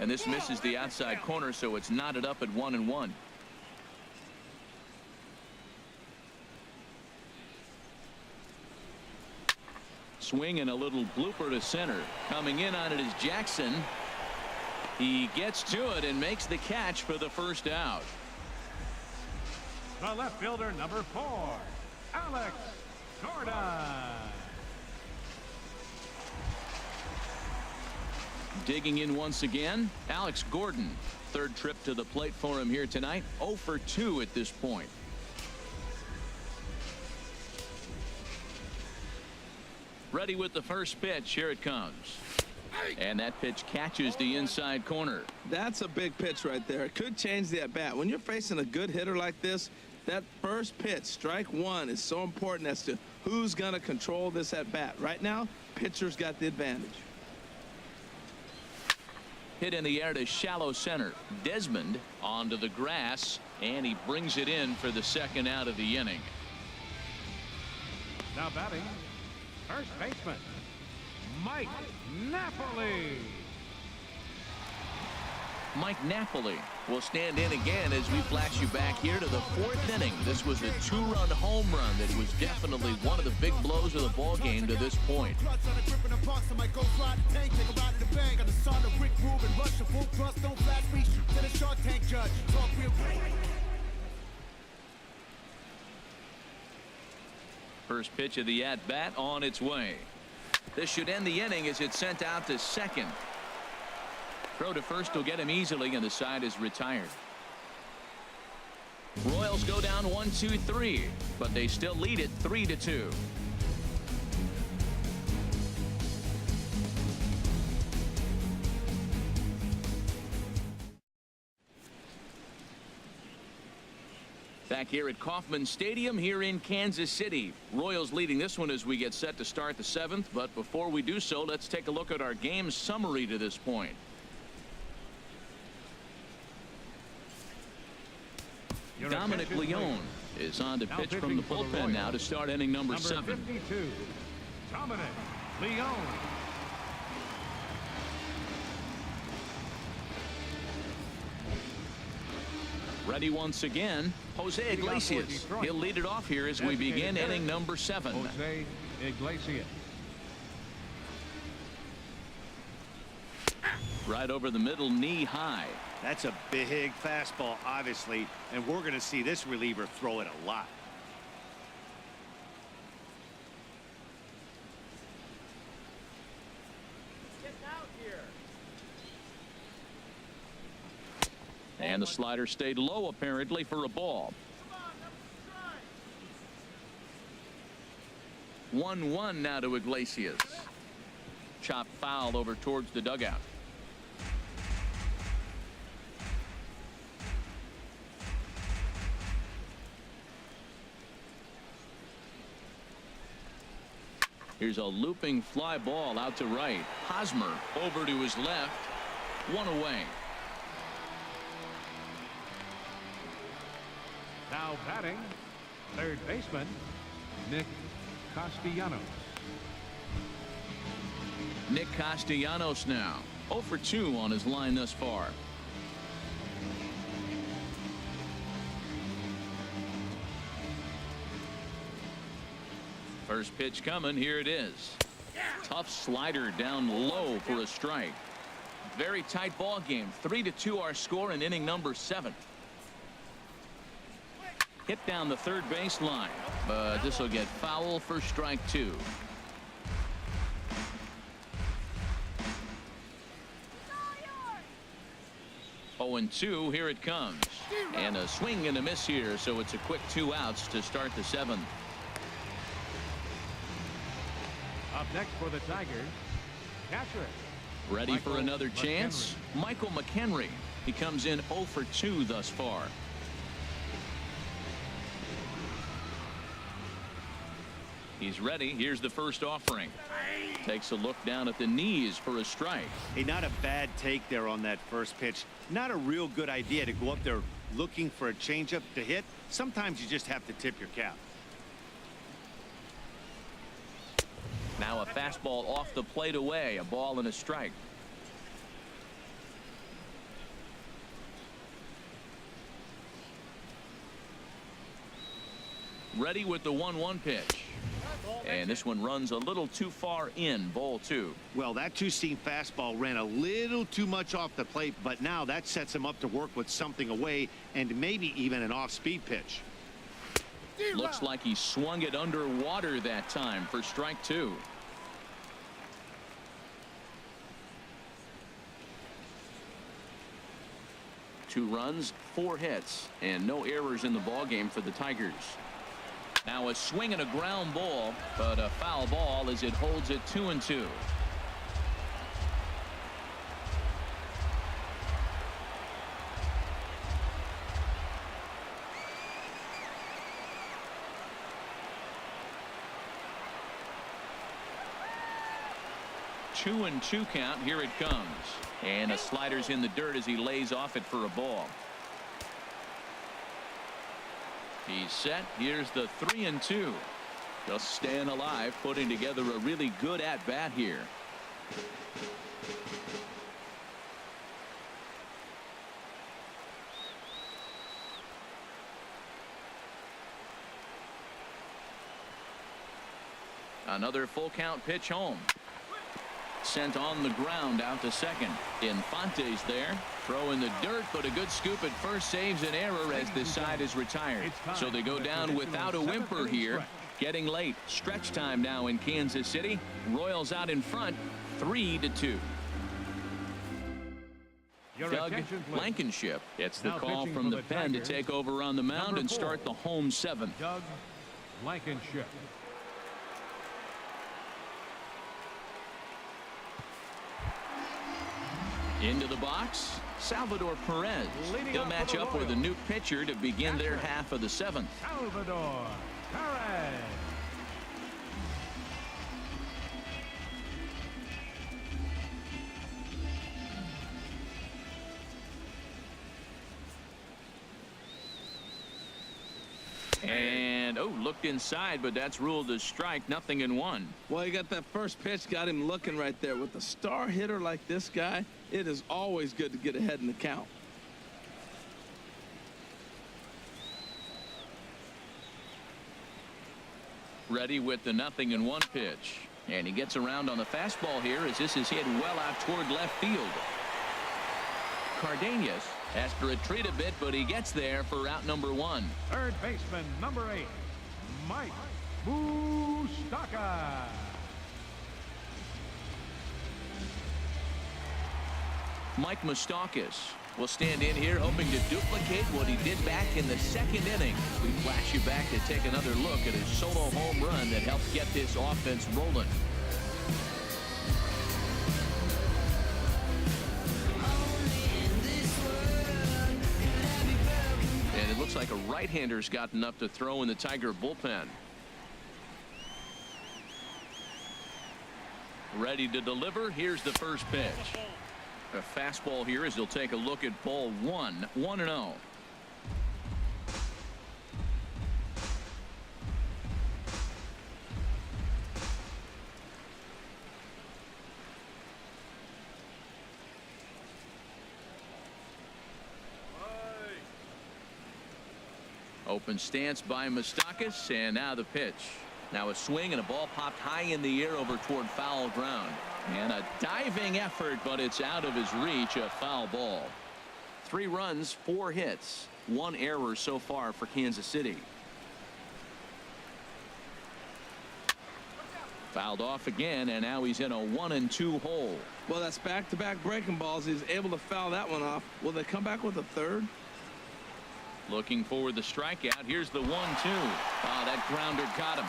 And this misses the outside corner, so it's knotted up at 1-1. Swing and a little blooper to center. Coming in on it is Jackson. He gets to it and makes the catch for the first out. The left fielder, number 4, Alex Gordon. Digging in once again, Alex Gordon. Third trip to the plate for him here tonight. 0 for 2 at this point. Ready with the first pitch. Here it comes. And that pitch catches the inside corner. That's a big pitch right there. It could change the at bat. When you're facing a good hitter like this, that first pitch, strike one, is so important as to who's going to control this at bat. Right now, pitcher's got the advantage. Hit in the air to shallow center. Desmond onto the grass, and he brings it in for the second out of the inning. Now batting, first baseman, Mike Napoli. Mike Napoli will stand in again as we flash you back here to the 4th inning. This was a 2-run home run that was definitely one of the big blows of the ball game to this point. First pitch of the at-bat on its way. This should end the inning as it's sent out to second. Throw to first will get him easily, and the side is retired. Royals go down 1-2-3, but they still lead it 3-2. Back here at Kauffman Stadium here in Kansas City. Royals leading this one as we get set to start the 7th. But before we do so, let's take a look at our game summary to this point. Dominic Leone is on to pitch from the bullpen now to start inning number 7. 52, Dominic Leone. Ready once again, Jose Iglesias. He'll lead it off here as we begin inning number 7. Jose Iglesias. Right over the middle, knee high. That's a big fastball, obviously, and we're going to see this reliever throw it a lot. And the slider stayed low apparently for a ball. 1-1 now to Iglesias. Chop foul over towards the dugout. Here's a looping fly ball out to right. Hosmer over to his left. 1 away. Now batting, third baseman, Nick Castellanos. Nick Castellanos now 0 for 2 on his line thus far. First pitch coming. Here it is. Tough slider down low for a strike. Very tight ball game. 3-2 our score in inning number 7. Hit down the third baseline, but this will get foul for strike 2. Oh, and 2. Here it comes, and a swing and a miss here, so it's a quick 2 outs to start the 7th. Up next for the Tigers, catcher. Ready for another chance? Michael McHenry. He comes in 0 for 2 thus far. He's ready. Here's the first offering. Takes a look down at the knees for a strike. Hey, not a bad take there on that first pitch. Not a real good idea to go up there looking for a changeup to hit. Sometimes you just have to tip your cap. Now a fastball off the plate away. A ball and a strike. Ready with the 1-1 pitch. And this one runs a little too far in. Ball 2. Well, that two-seam fastball ran a little too much off the plate, but now that sets him up to work with something away and maybe even an off-speed pitch. Looks like he swung it underwater that time for strike 2. Two runs, 4 hits, and no errors in the ballgame for the Tigers. Now a swing and a ground ball, but a foul ball as it holds it 2-2. Two and 2 count. Here it comes. And a slider's in the dirt as he lays off it for a ball. He's set. Here's the 3-2. Just staying alive, putting together a really good at-bat here. Another full count pitch home. Sent on the ground out to second. Infante's there. Throw in the dirt, but a good scoop at first saves an error as this side is retired. So they go down without a whimper here. Getting late. Stretch time now in Kansas City. Royals out in front, 3-2. Doug Blankenship gets the call from the pen to take over on the mound and start the home 7th. Doug Blankenship. Into the box, Salvador Perez. He'll match up with a new pitcher to begin their half of the 7th. Salvador Perez. And looked inside, but that's ruled a strike. 0-1. Well, he got that first pitch, got him looking right there. With a star hitter like this guy, it is always good to get ahead in the count. Ready with the 0-1 pitch. And he gets around on the fastball here as this is hit well out toward left field. Cardenas has to retreat a bit, but he gets there for out number 1. Third baseman, number 8, Mike Moustakas. Mike Moustakas will stand in here hoping to duplicate what he did back in the 2nd inning. We flash you back to take another look at his solo home run that helped get this offense rolling. And it looks like a right-hander's gotten up to throw in the Tiger bullpen. Ready to deliver. Here's the first pitch. A fastball here as he'll take a look at ball 1. 1-0. Open stance by Moustakas, and now the pitch. Now a swing and a ball popped high in the air over toward foul ground. And a diving effort, but it's out of his reach. A foul ball. 3 runs, 4 hits, 1 error so far for Kansas City. Fouled off again, and now he's in a 1-2 hole. Well, that's back-to-back breaking balls. He's able to foul that one off. Will they come back with a third? Looking for the strikeout. Here's the 1-2. That grounder got him.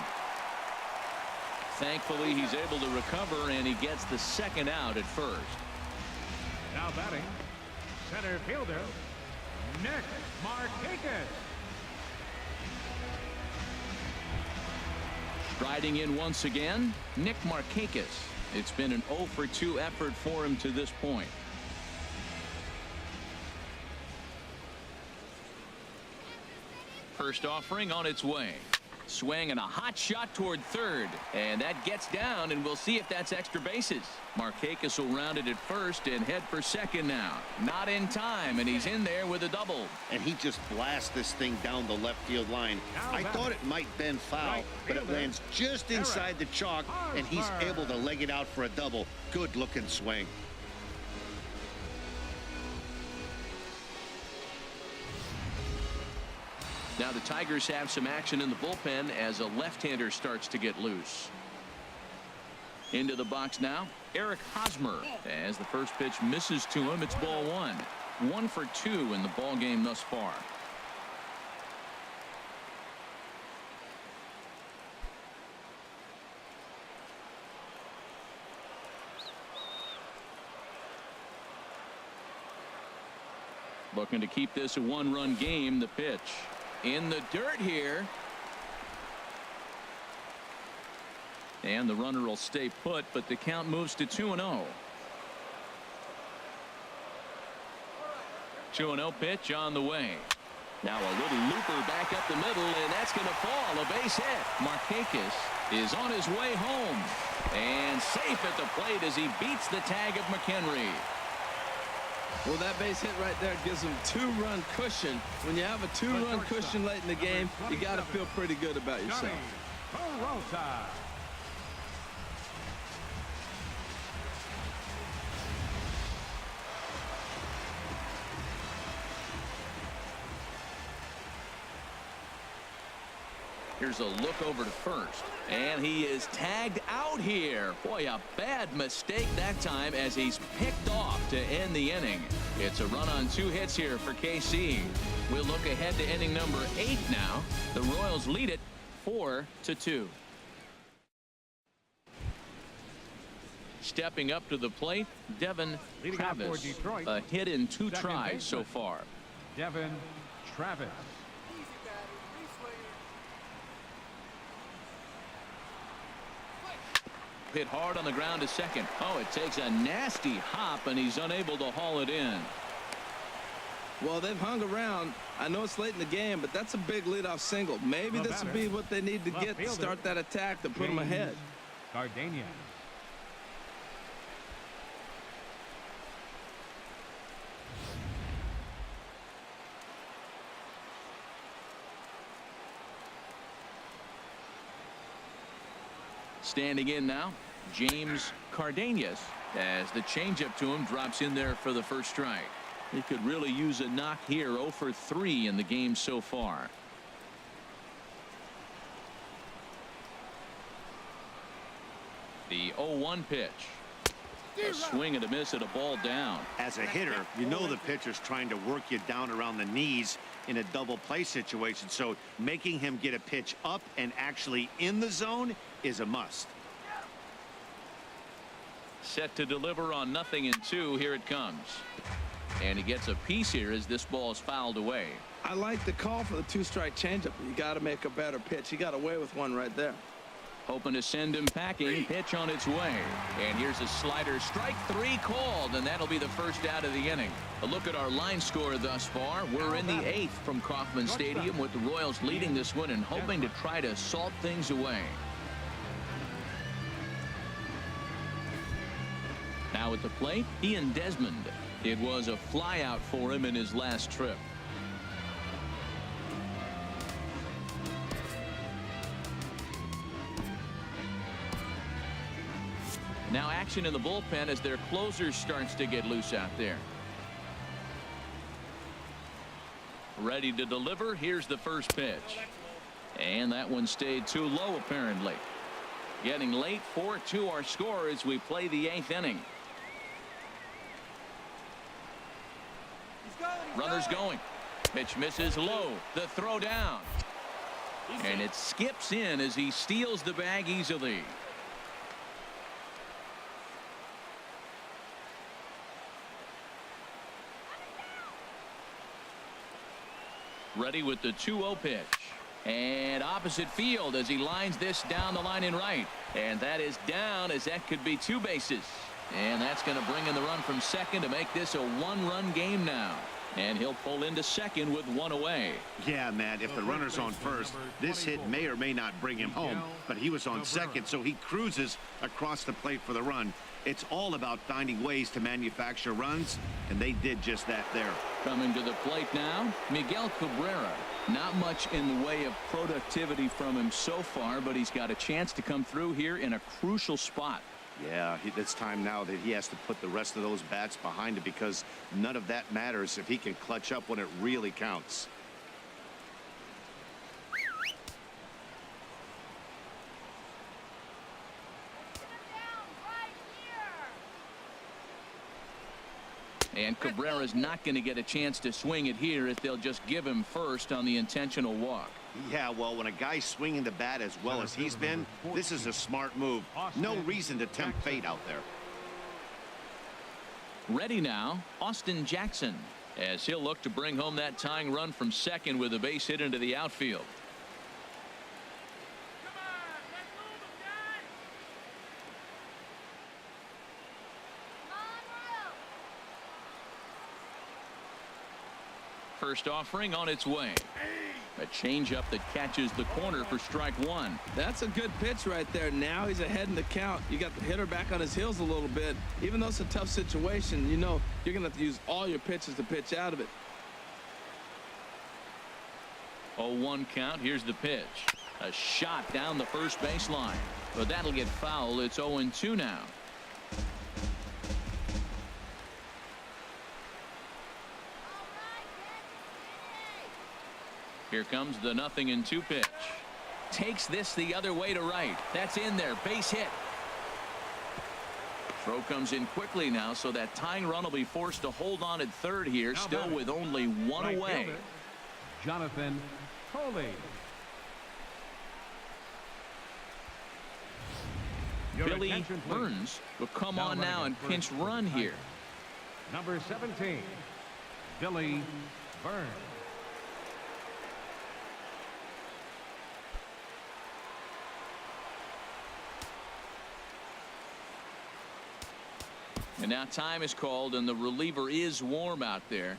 Thankfully, he's able to recover, and he gets the 2nd out at first. Now batting, center fielder, Nick Markakis. Striding in once again, Nick Markakis. It's been an 0 for 2 effort for him to this point. First offering on its way. Swing and a hot shot toward third, and that gets down, and we'll see if that's extra bases. Markakis will round it at first and head for second now. Not in time, and he's in there with a double. And he just blasts this thing down the left field line. I thought it might bend foul, but it lands just inside the chalk, and he's able to leg it out for a double. Good looking swing. Now the Tigers have some action in the bullpen as a left-hander starts to get loose. Into the box now, Eric Hosmer. As the first pitch misses to him, it's ball 1. 1 for 2 in the ball game thus far. Looking to keep this a one-run game. The pitch in the dirt here. And the runner will stay put, but the count moves to 2-0. 2-0 pitch on the way. Now a little looper back up the middle, and that's going to fall. A base hit. Markakis is on his way home. And safe at the plate as he beats the tag of McHenry. Well, that base hit right there gives him 2-run cushion. When you have a 2-run cushion late in the game, you got to feel pretty good about yourself. Here's a look over to first, and he is tagged out here. Boy, a bad mistake that time as he's picked off to end the inning. It's a run on 2 hits here for KC. We'll look ahead to inning number 8 now. The Royals lead it 4-2. Stepping up to the plate, Devin Travis. A hit in 2 tries so far. Devin Travis. Hit hard on the ground to second. Oh, it takes a nasty hop, and he's unable to haul it in. Well, they've hung around. I know it's late in the game, but that's a big leadoff single. Maybe this will be what they need to get to start that attack to put them ahead. Gardania. Standing in now, James Cardenas, as the changeup to him drops in there for the first strike. He could really use a knock here. 0 for 3 in the game so far. The 0-1 pitch. A swing and a miss at a ball down. As a hitter, you know the pitcher's trying to work you down around the knees in a double play situation, so making him get a pitch up and actually in the zone is a must. Set to deliver on 0-2. Here it comes. And he gets a piece here as this ball is fouled away. I like the call for the 2-strike changeup. You got to make a better pitch. He got away with one right there. Hoping to send him packing. Pitch on its way. And here's a slider. Strike 3 called, and that'll be the first out of the inning. A look at our line score thus far. We're in the 8th from Kauffman Stadium, with the Royals leading this one and hoping to try to salt things away. Now at the plate, Ian Desmond. It was a flyout for him in his last trip. Now action in the bullpen as their closer starts to get loose out there. Ready to deliver. Here's the first pitch. And that one stayed too low apparently. Getting late. 4-2 our score as we play the 8th inning. Runners going. Pitch misses low. The throw down. And it skips in as he steals the bag easily. Ready with the 2-0 pitch. And opposite field as he lines this down the line in right. And that is down, as that could be 2 bases. And that's going to bring in the run from second to make this a 1-run game now. And he'll pull into second with 1 away. Yeah, Matt, if the runner's on first, this hit may or may not bring him home, but he was on second, so he cruises across the plate for the run. It's all about finding ways to manufacture runs, and they did just that there. Coming to the plate now, Miguel Cabrera. Not much in the way of productivity from him so far, but he's got a chance to come through here in a crucial spot. Yeah, it's time now that he has to put the rest of those bats behind it, because none of that matters if he can clutch up when it really counts. And Cabrera's not going to get a chance to swing it here if they'll just give him first on the intentional walk. Yeah, well, when a guy's swinging the bat as well as he's been, this is a smart move. No reason to tempt fate out there. Ready now, Austin Jackson, as he'll look to bring home that tying run from second with a base hit into the outfield. First offering on its way. A changeup that catches the corner for strike 1. That's a good pitch right there. Now he's ahead in the count. You got the hitter back on his heels a little bit. Even though it's a tough situation, you know you're going to have to use all your pitches to pitch out of it. 0-1 count. Here's the pitch. A shot down the first baseline. But that'll get foul. It's 0-2 now. Here comes the 0-2 pitch. Takes this the other way to right. That's in there. Base hit. Throw comes in quickly now, so that tying run will be forced to hold on at third here, still with only 1 away. Jonathan Coley. Billy Burns will come on now and pinch run here. Number 17, Billy Burns. And now time is called, and the reliever is warm out there.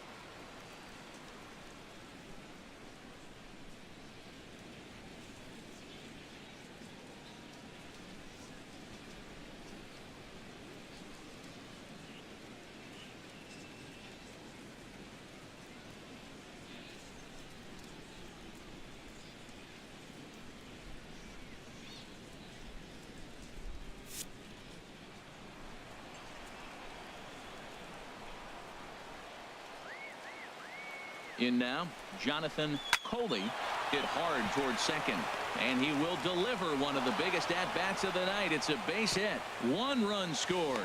In now, Jonathan Coley hit hard towards second, and he will deliver one of the biggest at-bats of the night. It's a base hit. 1 run scores,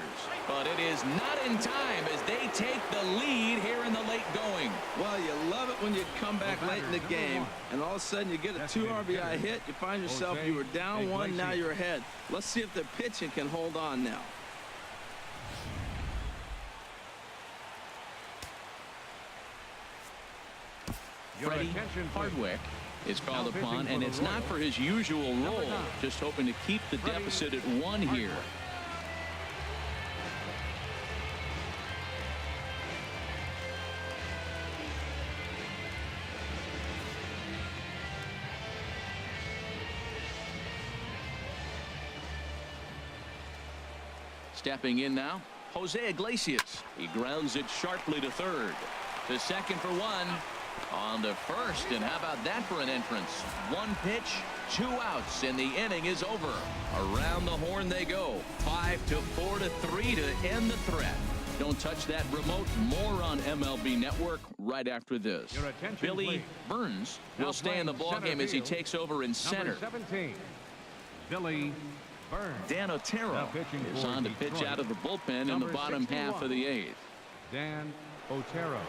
but it is not in time as they take the lead here in the late going. Well, you love it when you come back late in the game, and all of a sudden you get a 2 RBI hit. You find yourself, you were down 1, now you're ahead. Let's see if the pitching can hold on now. Freddie Hardwick is called upon, and it's not for his usual role, just hoping to keep the deficit at 1 here. Stepping in now, Jose Iglesias. He grounds it sharply to third. To second for 1. On to first, and how about that for an entrance? 1 pitch, 2 outs, and the inning is over. Around the horn they go. 5-4 to 3 to end the threat. Don't touch that remote. More on MLB Network right after this. Billy please. Burns will stay in the ballgame as he takes over in center. Number 17, Billy Burns. Dan Otero is on to pitch out of the bullpen in the bottom half of the 8th. Dan Otero.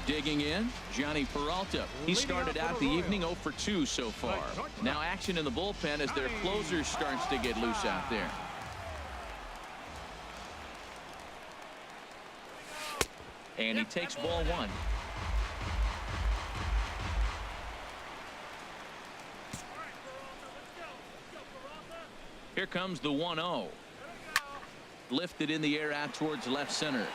Digging in, Johnny Peralta. He started out the evening 0 for 2 so far. Now action in the bullpen as their closer starts to get loose out there. And he takes ball one. Here comes the 1-0. Lifted in the air out towards left center.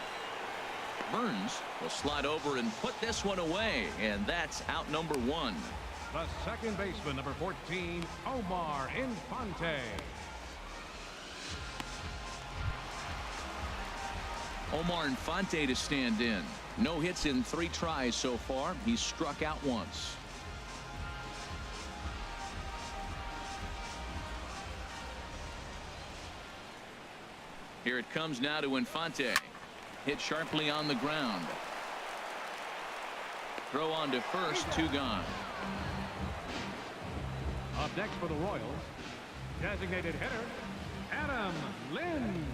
Burns will slide over and put this one away, and that's out number one. The second baseman, number 14, Omar Infante. Omar Infante to stand in. No hits in 3 tries so far. He's struck out once. Here it comes now to Infante. Hit sharply on the ground. Throw on to first, 2 gone. Up next for the Royals, designated hitter, Adam Lind.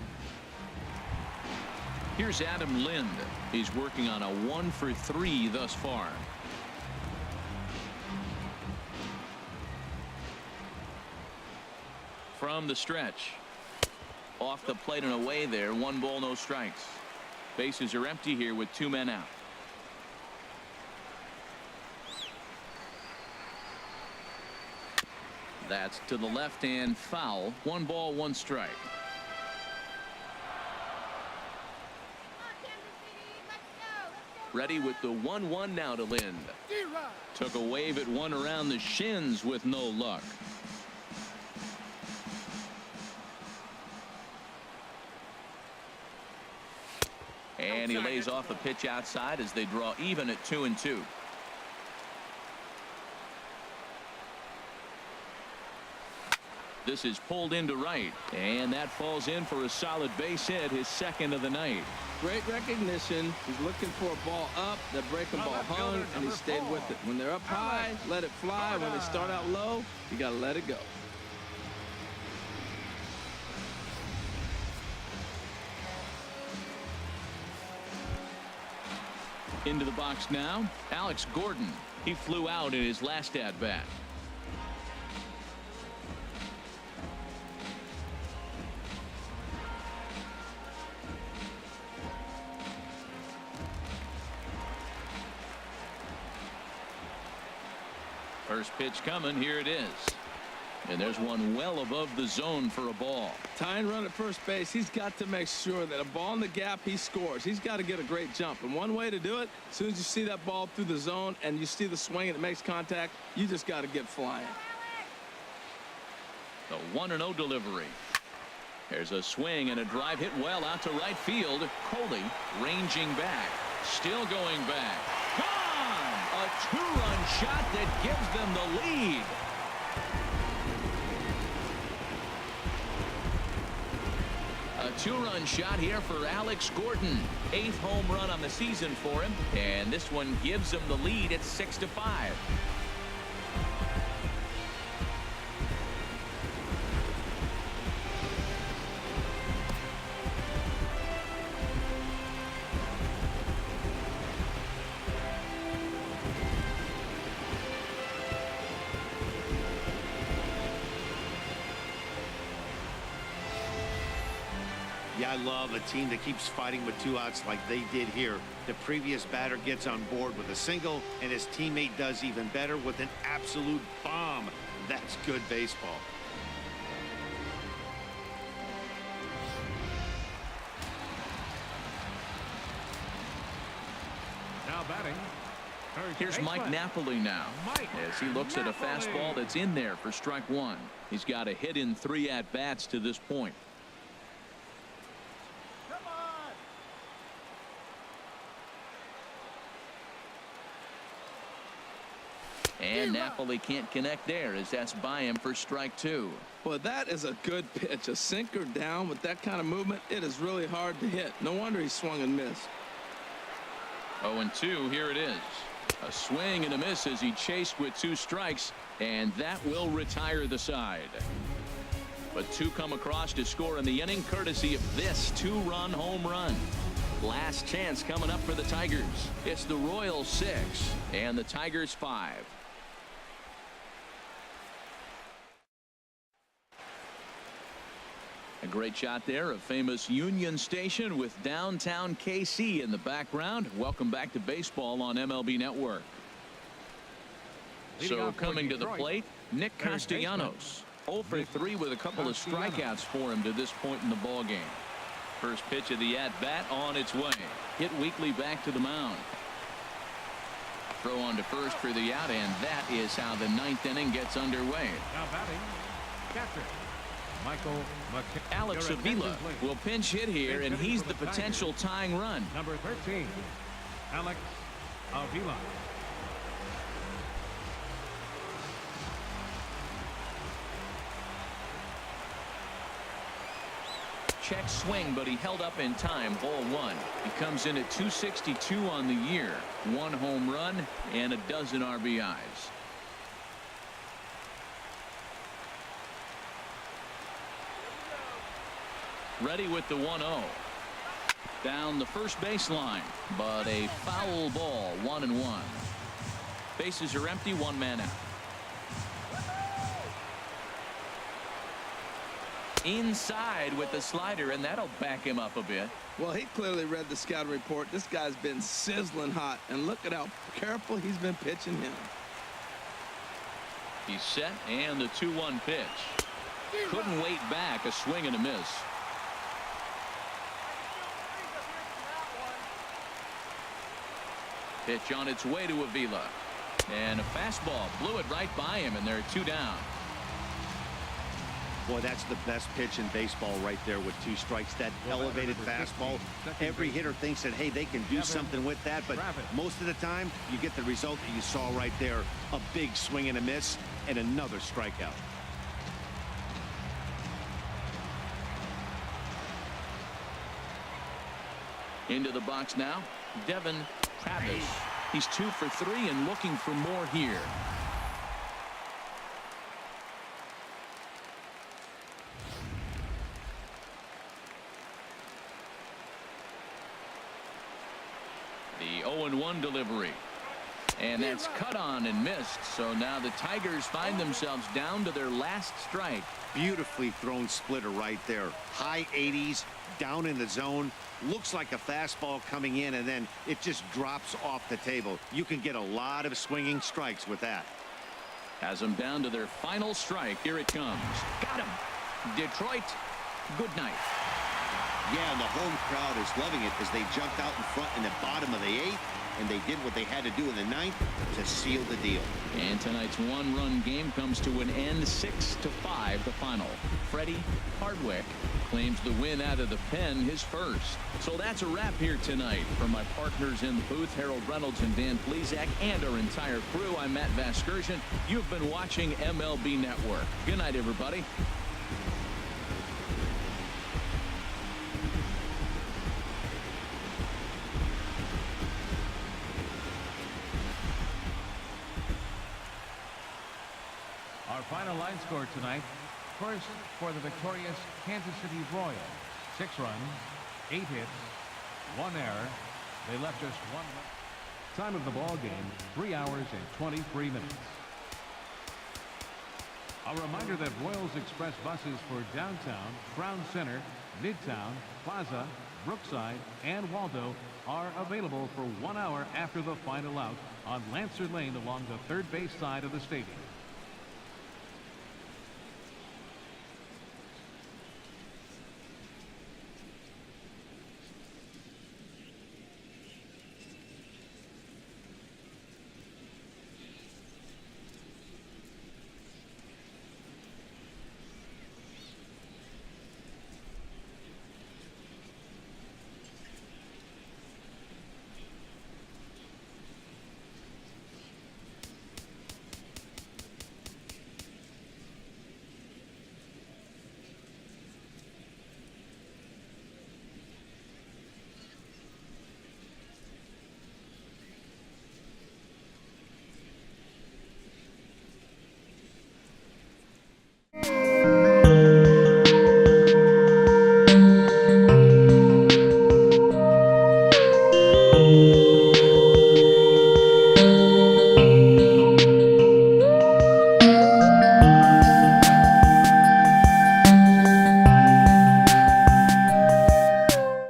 Here's Adam Lind. He's working on a 1-for-3 thus far. From the stretch. Off the plate and away there. 1 ball, no strikes. Bases are empty here with 2 men out. That's to the left and foul. 1 ball, 1 strike. Ready with the 1-1 now to Lind. Took a wave at one around the shins with no luck. And he lays off a pitch outside as they draw even at 2-2. This is pulled into right, and that falls in for a solid base hit, his second of the night. Great recognition. He's looking for a ball up. The breaking ball hung, and he stayed with it. When they're up high, let it fly. When they start out low, you got to let it go. Into the box now, Alex Gordon. He flew out in his last at-bat. First pitch coming. Here it is. And there's one well above the zone for a ball. Tying run at first base. He's got to make sure that a ball in the gap, he scores. He's got to get a great jump. And one way to do it, as soon as you see that ball through the zone and you see the swing and it makes contact, you just got to get flying. The 1-0 delivery. There's a swing and a drive hit well out to right field. Coley ranging back. Still going back. Gone! A 2-run shot that gives them the lead. A 2-run shot here for Alex Gordon. 8th home run on the season for him. And this one gives him the lead at 6-5. Yeah, I love a team that keeps fighting with 2 outs like they did here. The previous batter gets on board with a single, and his teammate does even better with an absolute bomb. That's good baseball. Now batting. Here's Mike Napoli now, as he looks at a fastball that's in there for strike 1. He's got a hit in 3 at-bats to this point. And Napoli can't connect there as that's by him for strike 2. Well, that is a good pitch. A sinker down with that kind of movement, it is really hard to hit. No wonder he swung and missed. 0-2, here it is. A swing and a miss as he chased with 2 strikes, and that will retire the side. But 2 come across to score in the inning courtesy of this 2-run home run. Last chance coming up for the Tigers. It's the Royals 6 and the Tigers 5. A great shot there of famous Union Station with downtown KC in the background. Welcome back to baseball on MLB Network. So coming to the plate, Nick Castellanos. 0 for 3 with a couple of strikeouts for him to this point in the ball game. First pitch of the at-bat on its way. Hit weakly back to the mound. Throw on to first for the out, and that is how the 9th inning gets underway. Now batting, catcher Michael McKay. Alex Avila will pinch hit here, and he's the potential tying run. Number 13, Alex Avila. Check swing, but he held up in time. Ball 1. He comes in at 262 on the year. 1 home run and a dozen RBIs. Ready with the 1-0. Down the first baseline, but a foul ball. 1-1. Bases are empty. 1 man out. Inside with the slider, and that'll back him up a bit. Well, he clearly read the scouting report. This guy's been sizzling hot, and look at how careful he's been pitching him. He's set, and the 2-1 pitch. Couldn't wait back. A swing and a miss. Pitch on its way to Avila, and a fastball blew it right by him, and they're 2 down. Boy, that's the best pitch in baseball right there with 2 strikes. That elevated fastball. Every hitter thinks that, hey, they can do something with that, but most of the time you get the result that you saw right there. A big swing and a miss, and another strikeout. Into the box now, Devin Travis. He's 2 for 3 and looking for more here. The 0-1 delivery, and that's cut on and missed. So now the Tigers find themselves down to their last strike. Beautifully thrown splitter right there. High 80s, down in the zone. Looks like a fastball coming in, and then it just drops off the table. You can get a lot of swinging strikes with that. Has them down to their final strike. Here it comes. Got him. Detroit, good night. Yeah, and the home crowd is loving it as they jumped out in front in the bottom of the 8th, and they did what they had to do in the 9th to seal the deal. And tonight's 1-run game comes to an end, 6-5 the final. Freddie Hardwick claims the win out of the pen, his first. So that's a wrap here tonight. From my partners in the booth, Harold Reynolds and Dan Plesac, and our entire crew, I'm Matt Vasgersian. You've been watching MLB Network. Good night, everybody. Our final line score tonight. First, for the victorious Kansas City Royals, 6 runs, 8 hits, 1 error. They left just 1 run. Time of the ball game, 3 hours and 23 minutes. A reminder that Royals Express buses for downtown, Crown Center, Midtown, Plaza, Brookside, and Waldo are available for 1 hour after the final out on Lancer Lane along the third base side of the stadium.